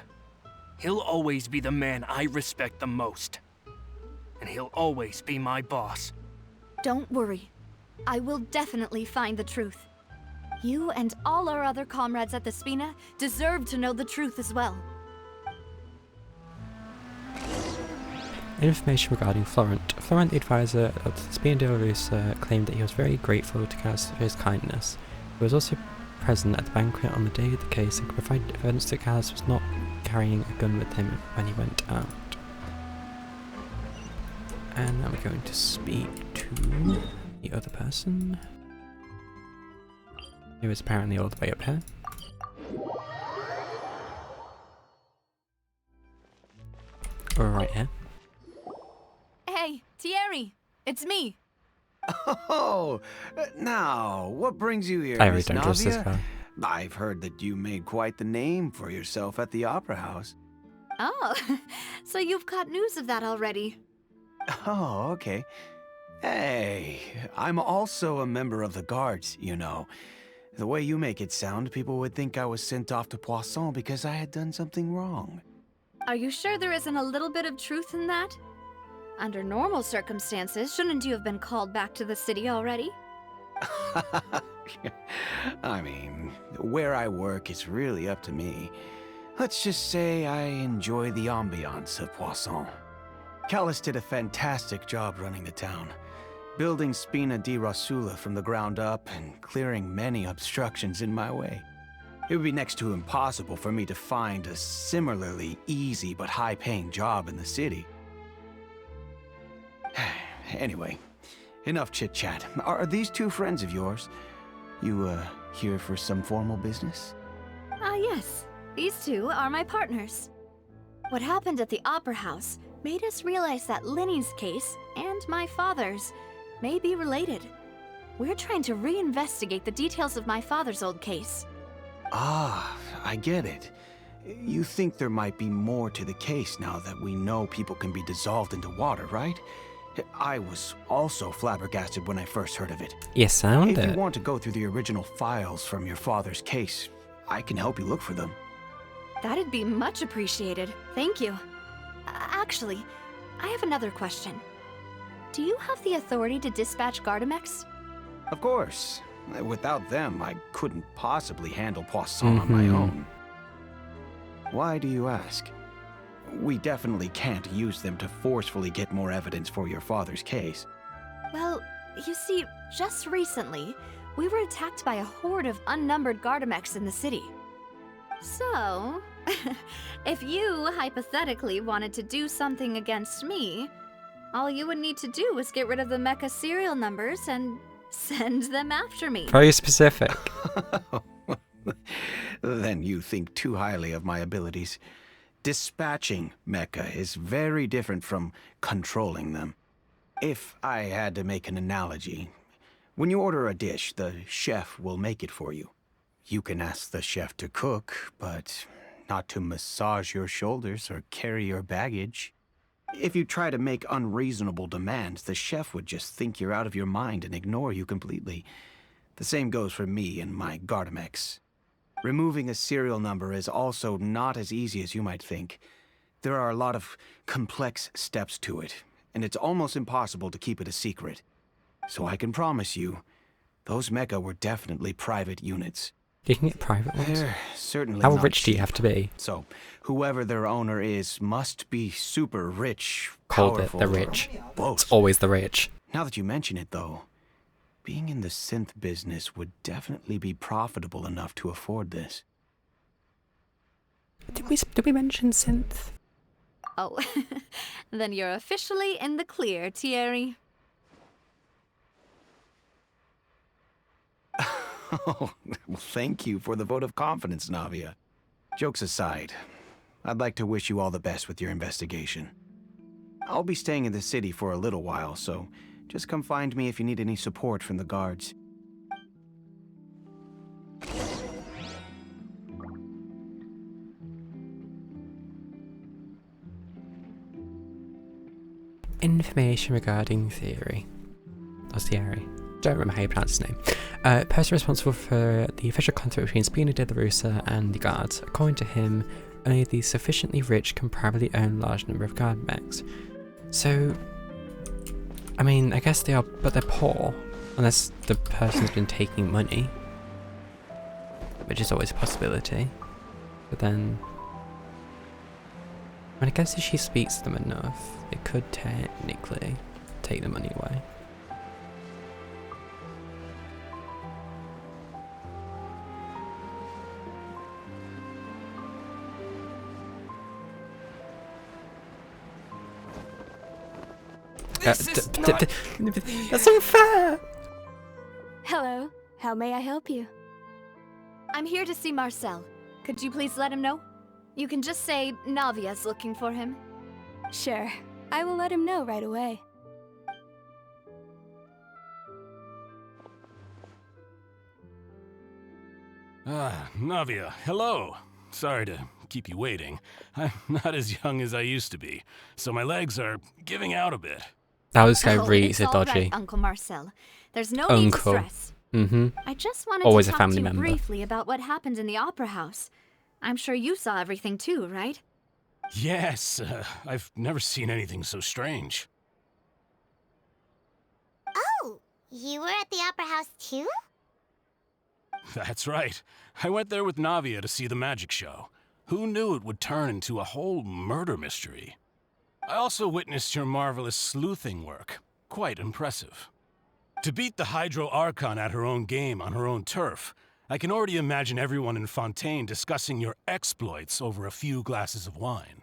he'll always be the man I respect the most. And he'll always be my boss. Don't worry. I will definitely find the truth. You and all our other comrades at the Spina deserve to know the truth as well. Information regarding Florent. Florent, the advisor of the Spina di Rosa, claimed that he was very grateful to Callus for his kindness. He was also present at the banquet on the day of the case and could provide evidence that Callus was not carrying a gun with him when he went out. And now we're going to speak to the other person, who is apparently all the way up here. Or right here. Hey, Thierry! It's me! Oh, now, what brings you here, I really Miss don't trust this Navia? guy. I've heard that you made quite the name for yourself at the Opera House. Oh, so you've got news of that already. Oh, okay. Hey, I'm also a member of the guards, you know. The way you make it sound, people would think I was sent off to Poisson because I had done something wrong. Are you sure there isn't a little bit of truth in that? Under normal circumstances, shouldn't you have been called back to the city already? I mean, where I work is really up to me. Let's just say I enjoy the ambiance of Poisson. Callus did a fantastic job running the town, building Spina di Rosula from the ground up and clearing many obstructions in my way. It would be next to impossible for me to find a similarly easy but high-paying job in the city. Anyway, enough chit-chat. Are these two friends of yours? You, here for some formal business? Yes. These two are my partners. What happened at the Opera House made us realize that Linny's case and my father's may be related. We're trying to reinvestigate the details of my father's old case. Ah, I get it. You think there might be more to the case now that we know people can be dissolved into water, right? I was also flabbergasted when I first heard of it. You sound If it. you want to go through the original files from your father's case, I can help you look for them. That'd be much appreciated. Thank you. Actually, I have another question. Do you have the authority to dispatch Gardamex? Of course. Without them, I couldn't possibly handle Poisson on my own. Why do you ask? We definitely can't use them to forcefully get more evidence for your father's case. Well, you see, just recently, we were attacked by a horde of unnumbered Gardamex in the city. So, if you hypothetically wanted to do something against me, all you would need to do was get rid of the mecha serial numbers and send them after me. Very specific. Then you think too highly of my abilities. Dispatching mecha is very different from controlling them. If I had to make an analogy, when you order a dish, the chef will make it for you. You can ask the chef to cook, but not to massage your shoulders or carry your baggage. If you try to make unreasonable demands, the chef would just think you're out of your mind and ignore you completely. The same goes for me and my Gardamex. Removing a serial number is also not as easy as you might think. There are a lot of complex steps to it, and it's almost impossible to keep it a secret. So I can promise you, those mecha were definitely private units. You can get private ones? They're certainly How not rich do you cheap. have to be? So, whoever their owner is must be super rich, Called powerful, it the rich. or both. It's always the rich. Now that you mention it, though, being in the synth business would definitely be profitable enough to afford this. Did we mention synth? Oh, then you're officially in the clear, Thierry. Oh, well, thank you for the vote of confidence, Navia. Jokes aside, I'd like to wish you all the best with your investigation. I'll be staying in the city for a little while, so just come find me if you need any support from the guards. Information regarding Theory. Or Thierry. Don't remember how you pronounce his name. Person responsible for the official contact between Spina di Rusa and the guards. According to him, only the sufficiently rich can privately own a large number of guard mechs. So, I mean, I guess they are, but they're poor. Unless the person's been taking money. Which is always a possibility. But then, I mean, I guess if she speaks to them enough, they could technically take the money away. That's unfair! Hello, how may I help you? I'm here to see Marcel. Could you please let him know? You can just say Navia's looking for him. Sure, I will let him know right away. Ah, Navia, hello. Sorry to keep you waiting. I'm not as young as I used to be, so my legs are giving out a bit. That was guy really it's all dodgy. right, Uncle Marcel. There's no need to stress. Mm-hmm. I just wanted Always to a talk family to you member. briefly about what happened in the Opera House. I'm sure you saw everything too, right? Yes, I've never seen anything so strange. Oh, you were at the Opera House too? That's right. I went there with Navia to see the magic show. Who knew it would turn into a whole murder mystery? I also witnessed your marvelous sleuthing work. Quite impressive. To beat the Hydro Archon at her own game on her own turf, I can already imagine everyone in Fontaine discussing your exploits over a few glasses of wine.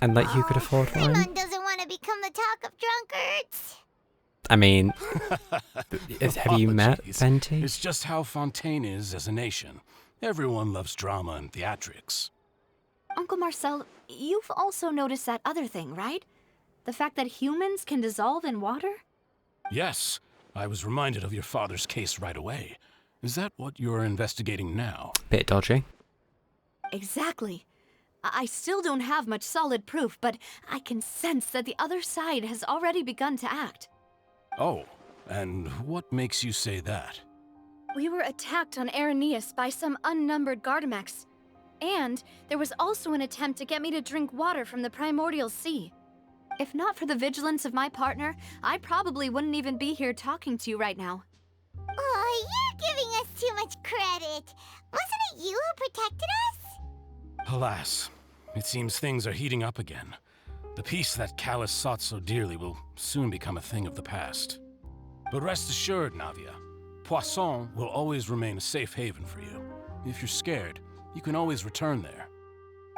And that you could afford wine? Paimon doesn't want to become the talk of drunkards. I mean, have you met Apologies. Venti? It's just how Fontaine is as a nation. Everyone loves drama and theatrics. Uncle Marcel, you've also noticed that other thing, right? The fact that humans can dissolve in water? Yes, I was reminded of your father's case right away. Is that what you're investigating now? Bit dodgy. Exactly. I still don't have much solid proof, but I can sense that the other side has already begun to act. Oh, and what makes you say that? We were attacked on Araneus by some unnumbered Gardamex. And there was also an attempt to get me to drink water from the primordial sea. If not for the vigilance of my partner, I probably wouldn't even be here talking to you right now. Oh, you're giving us too much credit. Wasn't it you who protected us? Alas, it seems things are heating up again. The peace that Callus sought so dearly will soon become a thing of the past. But rest assured, Navia, Poisson will always remain a safe haven for you. If you're scared, you can always return there.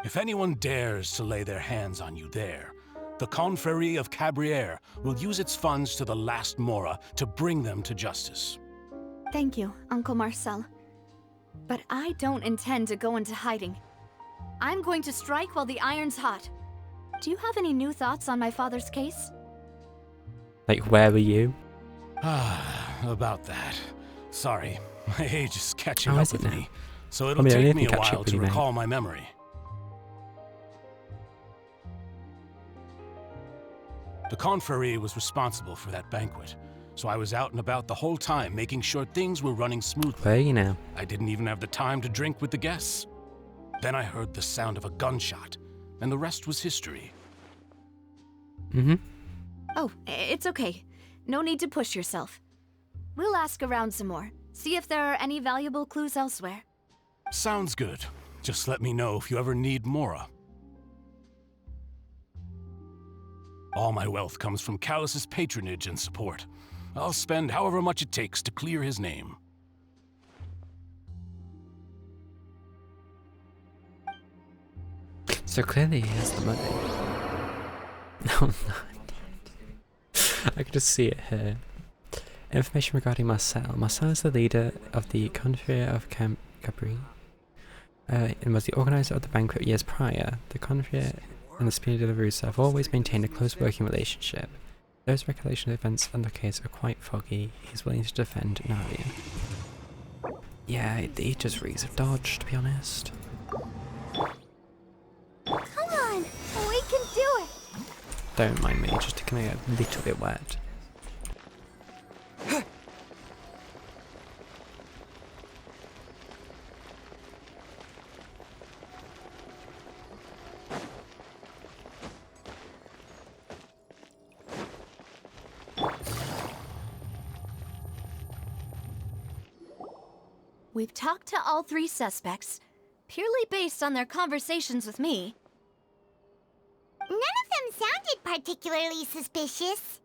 If anyone dares to lay their hands on you there, the Confrérie of Cabrières will use its funds to the last Mora to bring them to justice. Thank you, Uncle Marcel. But I don't intend to go into hiding. I'm going to strike while the iron's hot. Do you have any new thoughts on my father's case? Like, where were you? About that. Sorry, my age is catching How up is it with now? me, so it'll I take need me to a catch up while with to you, mate. recall my memory. The Confrérie was responsible for that banquet, so I was out and about the whole time making sure things were running smoothly. Where are you now? I didn't even have the time to drink with the guests. Then I heard the sound of a gunshot, and the rest was history. Mm-hmm. Oh, it's okay. No need to push yourself. We'll ask around some more. See if there are any valuable clues elsewhere. Sounds good. Just let me know if you ever need Mora. All my wealth comes from Callus's patronage and support. I'll spend however much it takes to clear his name. So clearly he has the money. No, no. I can just see it here. Information regarding Marcel. Marcel is the leader of the Confrérie of Capri, and was the organizer of the banquet years prior. The Confrérie and the Spina de la Russa have always maintained a close working relationship. Those recollection of events and the case are quite foggy. He's willing to defend Navia. Yeah, he just reeks of dodge, to be honest. Come on, we can do it. Don't mind me, just to get a little bit wet. We've talked to all three suspects, purely based on their conversations with me. None of them sounded particularly suspicious.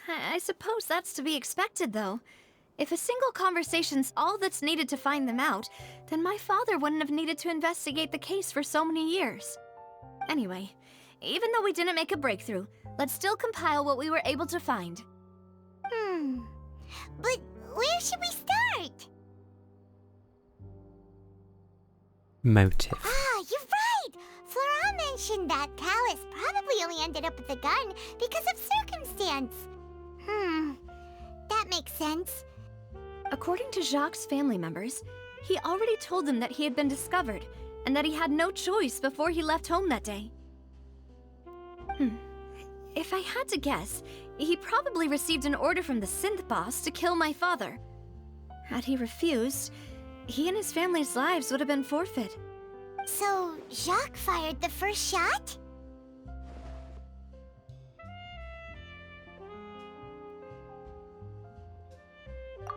I suppose that's to be expected, though. If a single conversation's all that's needed to find them out, then my father wouldn't have needed to investigate the case for so many years. Anyway, even though we didn't make a breakthrough, let's still compile what we were able to find. But where should we start? Motive. Ah, you're right! Flora mentioned that Callus probably only ended up with the gun because of circumstance. That makes sense. According to Jacques' family members, he already told them that he had been discovered, and that he had no choice before he left home that day. If I had to guess, He probably received an order from the synth boss to kill my father. Had he refused, he and his family's lives would have been forfeit. So, Jacques fired the first shot?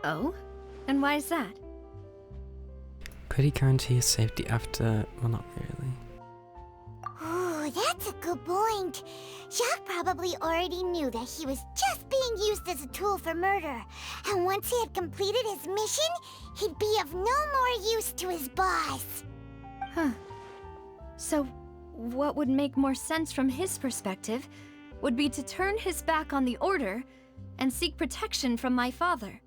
Oh? And why is that? Could he guarantee his safety after... well, not really. Ooh, that's a good point. Jacques probably already knew that he was just being used as a tool for murder. And once he had completed his mission, he'd be of no more use to his boss. Huh. So, what would make more sense from his perspective would be to turn his back on the Order and seek protection from my father.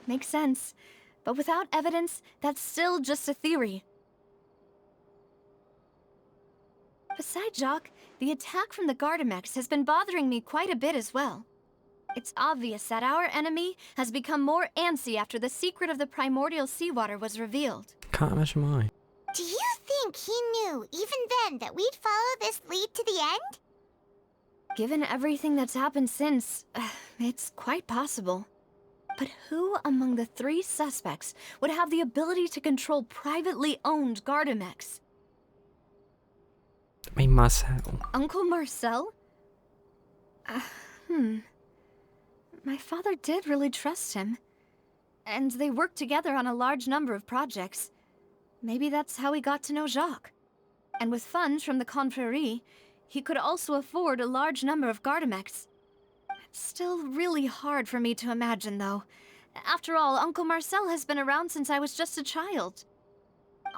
Makes sense. But without evidence, that's still just a theory. Besides Jacques, the attack from the Gardamex has been bothering me quite a bit as well. It's obvious that our enemy has become more antsy after the secret of the primordial seawater was revealed. Can't imagine why. Do you think he knew, even then, that we'd follow this lead to the end? Given everything that's happened since, it's quite possible. But who among the 3 suspects would have the ability to control privately owned Gardamex? I mean, Marcel. Uncle Marcel? My father did really trust him. And they worked together on a large number of projects. Maybe that's how he got to know Jacques. And with funds from the Confrérie, he could also afford a large number of Gardamex. It's still really hard for me to imagine, though. After all, Uncle Marcel has been around since I was just a child.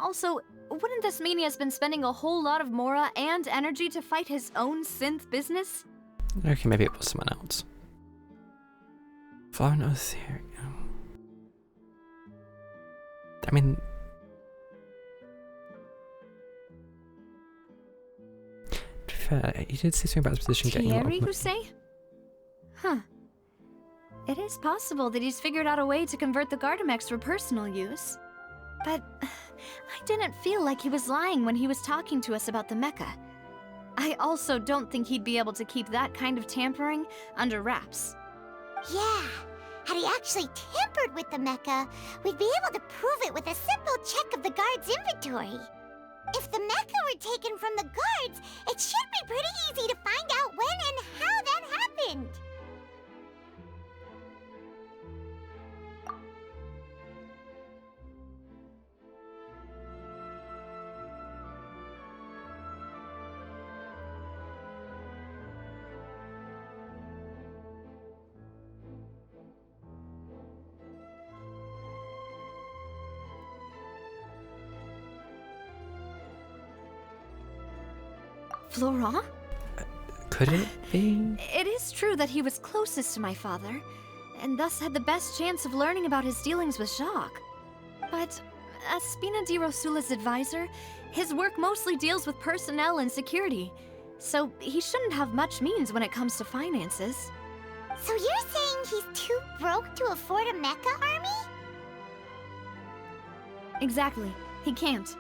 Also, wouldn't this mean he has been spending a whole lot of mora and energy to fight his own synth business? Okay, maybe it was someone else. Following a theory. I mean... to be fair, he did say something about his position getting a lot Thierry, of... you say? Huh. It is possible that he's figured out a way to convert the Gardamex for personal use. But I didn't feel like he was lying when he was talking to us about the mecha. I also don't think he'd be able to keep that kind of tampering under wraps. Yeah, had he actually tampered with the mecha, we'd be able to prove it with a simple check of the guard's inventory. If the mecha were taken from the guards, it should be pretty easy to find out when and how that happened. Florent? Could it be? It is true that he was closest to my father, and thus had the best chance of learning about his dealings with Jacques. But as Spina di Rosula's advisor, his work mostly deals with personnel and security, so he shouldn't have much means when it comes to finances. So you're saying he's too broke to afford a mecha army? Exactly. He can't.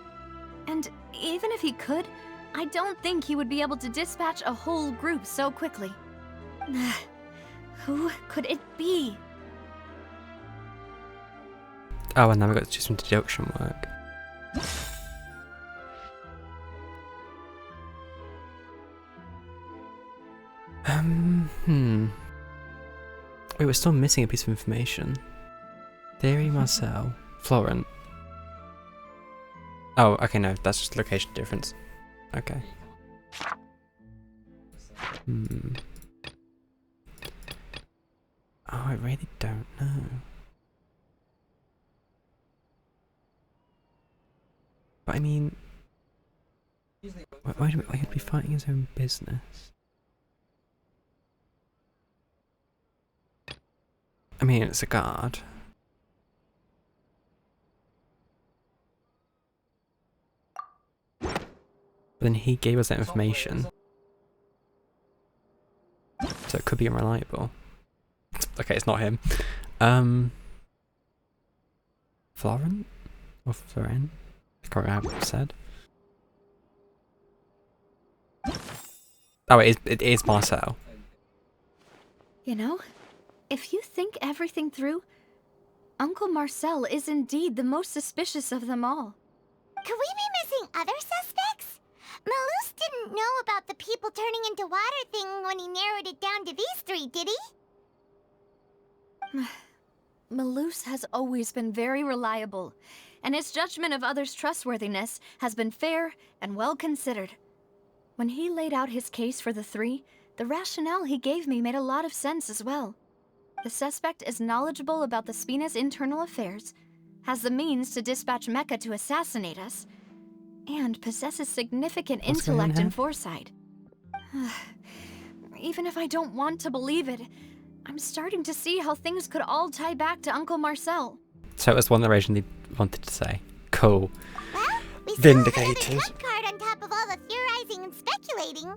And even if he could, I don't think he would be able to dispatch a whole group so quickly. Who could it be? Oh, and now we've got to do some deduction work. Wait, we're still missing a piece of information. Theory, Marcel, Florent. Oh, okay, no, that's just location difference. Okay. Oh, I really don't know. But I mean, why would he be fighting his own business? I mean, it's a guard. But then he gave us that information. So it could be unreliable. Okay, it's not him. Florent? Or Florent? I can't remember what I said. Oh, it is Marcel. You know, if you think everything through, Uncle Marcel is indeed the most suspicious of them all. Could we be missing other suspects? Malus didn't know about the people turning into water thing when he narrowed it down to these three, did he? Malus has always been very reliable, and his judgment of others' trustworthiness has been fair and well considered. When he laid out his case for the three, the rationale he gave me made a lot of sense as well. The suspect is knowledgeable about the Spina's internal affairs, has the means to dispatch Mecha to assassinate us, and possesses significant intellect and foresight. Even if I don't want to believe it, I'm starting to see how things could all tie back to Uncle Marcel. So it was one narration they wanted to say. Cool. Well, we Vindicated. still have another trump card on top of all the theorizing and speculating.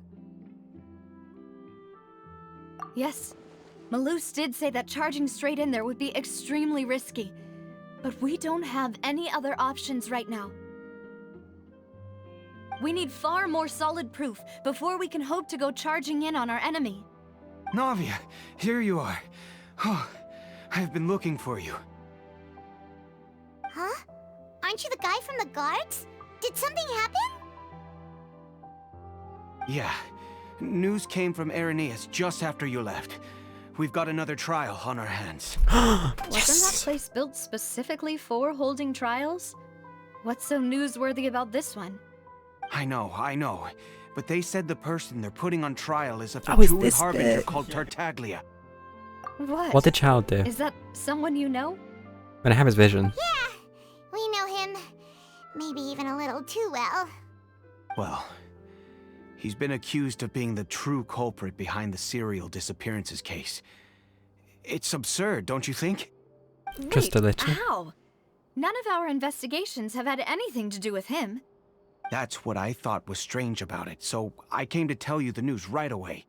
Yes, Malus did say that charging straight in there would be extremely risky, but we don't have any other options right now. We need far more solid proof before we can hope to go charging in on our enemy. Navia, here you are. Oh, I've been looking for you. Huh? Aren't you the guy from the guards? Did something happen? Yeah. News came from Irenaeus just after you left. We've got another trial on our hands. Wasn't that place built specifically for holding trials? What's so newsworthy about this one? I know. But they said the person they're putting on trial is a Oh, is Fatuan this harbinger the- called Tartaglia. What did Child do? Is that someone you know? When I have his vision. Yeah, we know him. Maybe even a little too well. Well, he's been accused of being the true culprit behind the serial disappearances case. It's absurd, don't you think? Just a Wait, little. how? None of our investigations have had anything to do with him. That's what I thought was strange about it, so I came to tell you the news right away.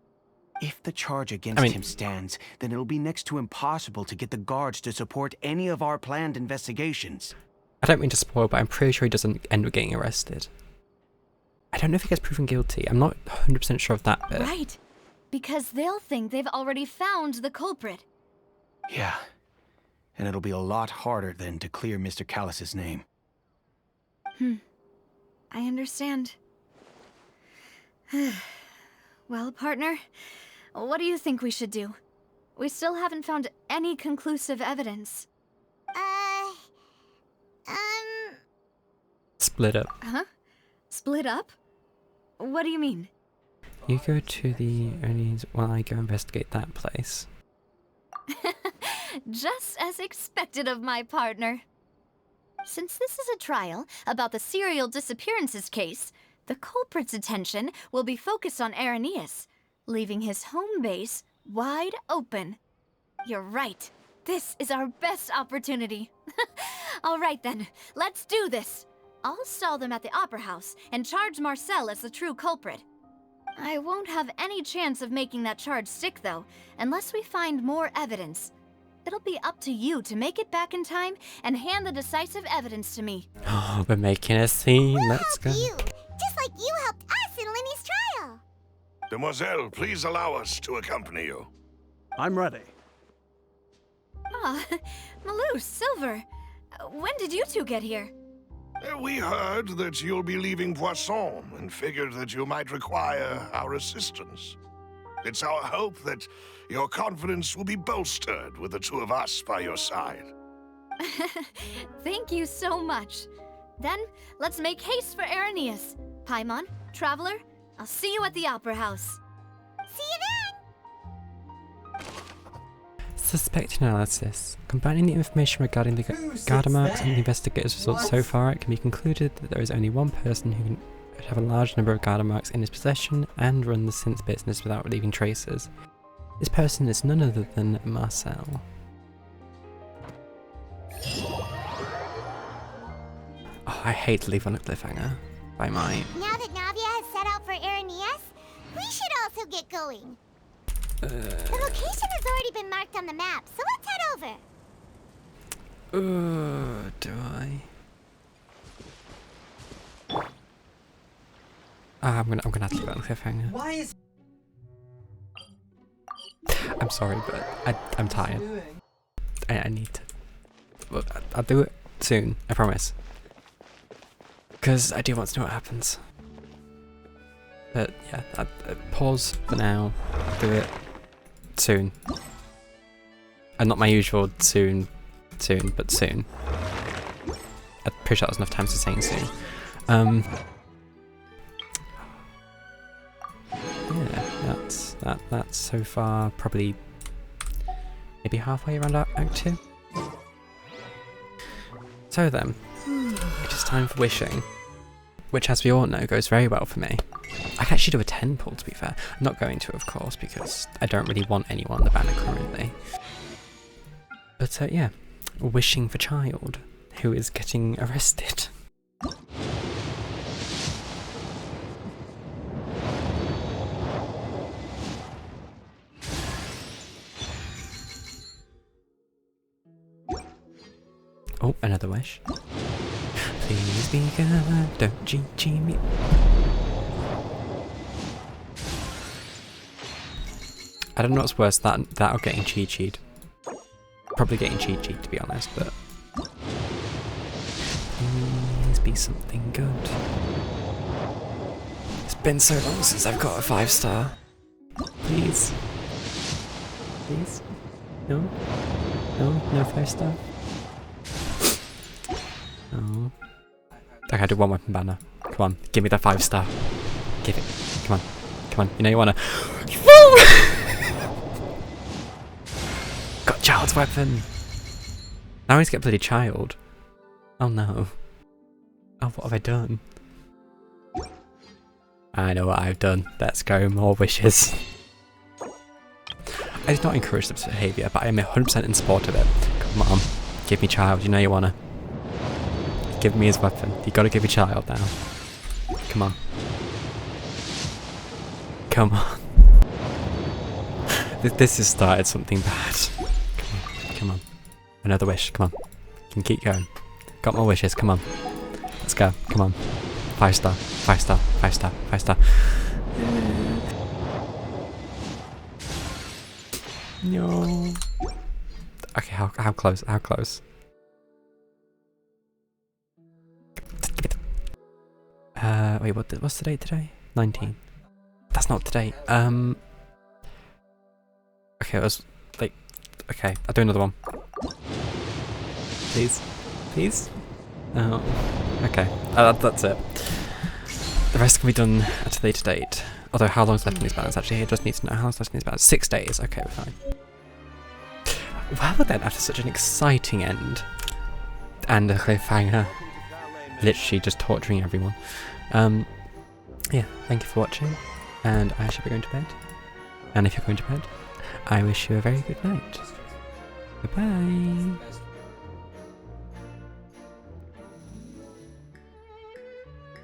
If the charge against him stands, then it'll be next to impossible to get the guards to support any of our planned investigations. I don't mean to spoil, but I'm pretty sure he doesn't end up getting arrested. I don't know if he gets proven guilty. I'm not 100% sure of that bit. Right. Because they'll think they've already found the culprit. Yeah. And it'll be a lot harder then to clear Mr. Callus's name. I understand. Well, partner, what do you think we should do? We still haven't found any conclusive evidence. Split up. Huh? Split up? What do you mean? You go to the Onions while I go investigate that place. Just as expected of my partner. Since this is a trial about the serial disappearances case, the culprit's attention will be focused on Irenaeus, leaving his home base wide open. You're right. This is our best opportunity. All right then, let's do this. I'll stall them at the Opera House and charge Marcel as the true culprit. I won't have any chance of making that charge stick, though, unless we find more evidence. It'll be up to you to make it back in time and hand the decisive evidence to me. Oh, we're making a scene. Let's go. You, just like you helped us in Lenny's trial. Demoiselle, please allow us to accompany you. I'm ready. Ah, Malus, Silver. When did you two get here? We heard that you'll be leaving Poisson and figured that you might require our assistance. It's our hope that your confidence will be bolstered with the two of us by your side. Thank you so much. Then, let's make haste for Irenaeus. Paimon, Traveler, I'll see you at the Opera House. See you then! Suspect analysis. Combining the information regarding the Garda marks and the investigators' results so far, it can be concluded that there is only one person who can have a large number of Garda marks in his possession and run the synth business without leaving traces. This person is none other than Marcel. Oh, I hate to leave on a cliffhanger. By my... Now that Navia has set out for Irenaeus, we should also get going. The location has already been marked on the map, so let's head over. Do I? I'm gonna have to leave it on cliffhanger. Why is I'm sorry, but I'm tired. I need to. Well, I'll do it soon. I promise. Because I do want to know what happens. But yeah, I'll pause for now. Do it soon. And not my usual soon, but soon. I'm pretty sure that was enough time to saying soon. Yeah, that's so far probably maybe halfway around Act 2. So then, it is time for wishing, which as we all know goes very well for me. I can actually do a 10 pull to be fair. I'm not going to of course because I don't really want anyone on the banner currently. But yeah, wishing for child who is getting arrested. Oh, another wish. Please be good, don't cheat me. I don't know what's worse, that or getting cheat. Probably getting cheat to be honest, but please be something good. It's been so long since I've got a 5-star. Please. Please? No? No 5-star? Oh. Okay, I do one weapon banner. Come on, give me the 5-star. Give it. Come on. You know you wanna. Got child's weapon. Now I need to get bloody child. Oh no. Oh, what have I done? I know what I've done. Let's go. More wishes. I did not encourage this behaviour, but I am 100% in support of it. Come on, give me child. You know you wanna. Give me his weapon. You gotta give me child now. Come on. Come on. This has started something bad. Come on. Another wish. Come on. Can keep going. Got more wishes. Come on. Let's go. Come on. 5-star. 5-star. 5-star. 5-star. No. Okay. How close? How close? Wait, what's the date today? 19. That's not today. Okay, it was like, okay, I'll do another one. Please? Please? Oh, okay, that's it. The rest can be done at a later date. Although, how long's left in these battles? Actually, I just need to know how long's left in these battles. 6 days, okay, we're fine. Well then, after such an exciting end, and a cliffhanger, literally just torturing everyone. Yeah, thank you for watching, and I should be going to bed. And if you're going to bed, I wish you a very good night. Goodbye.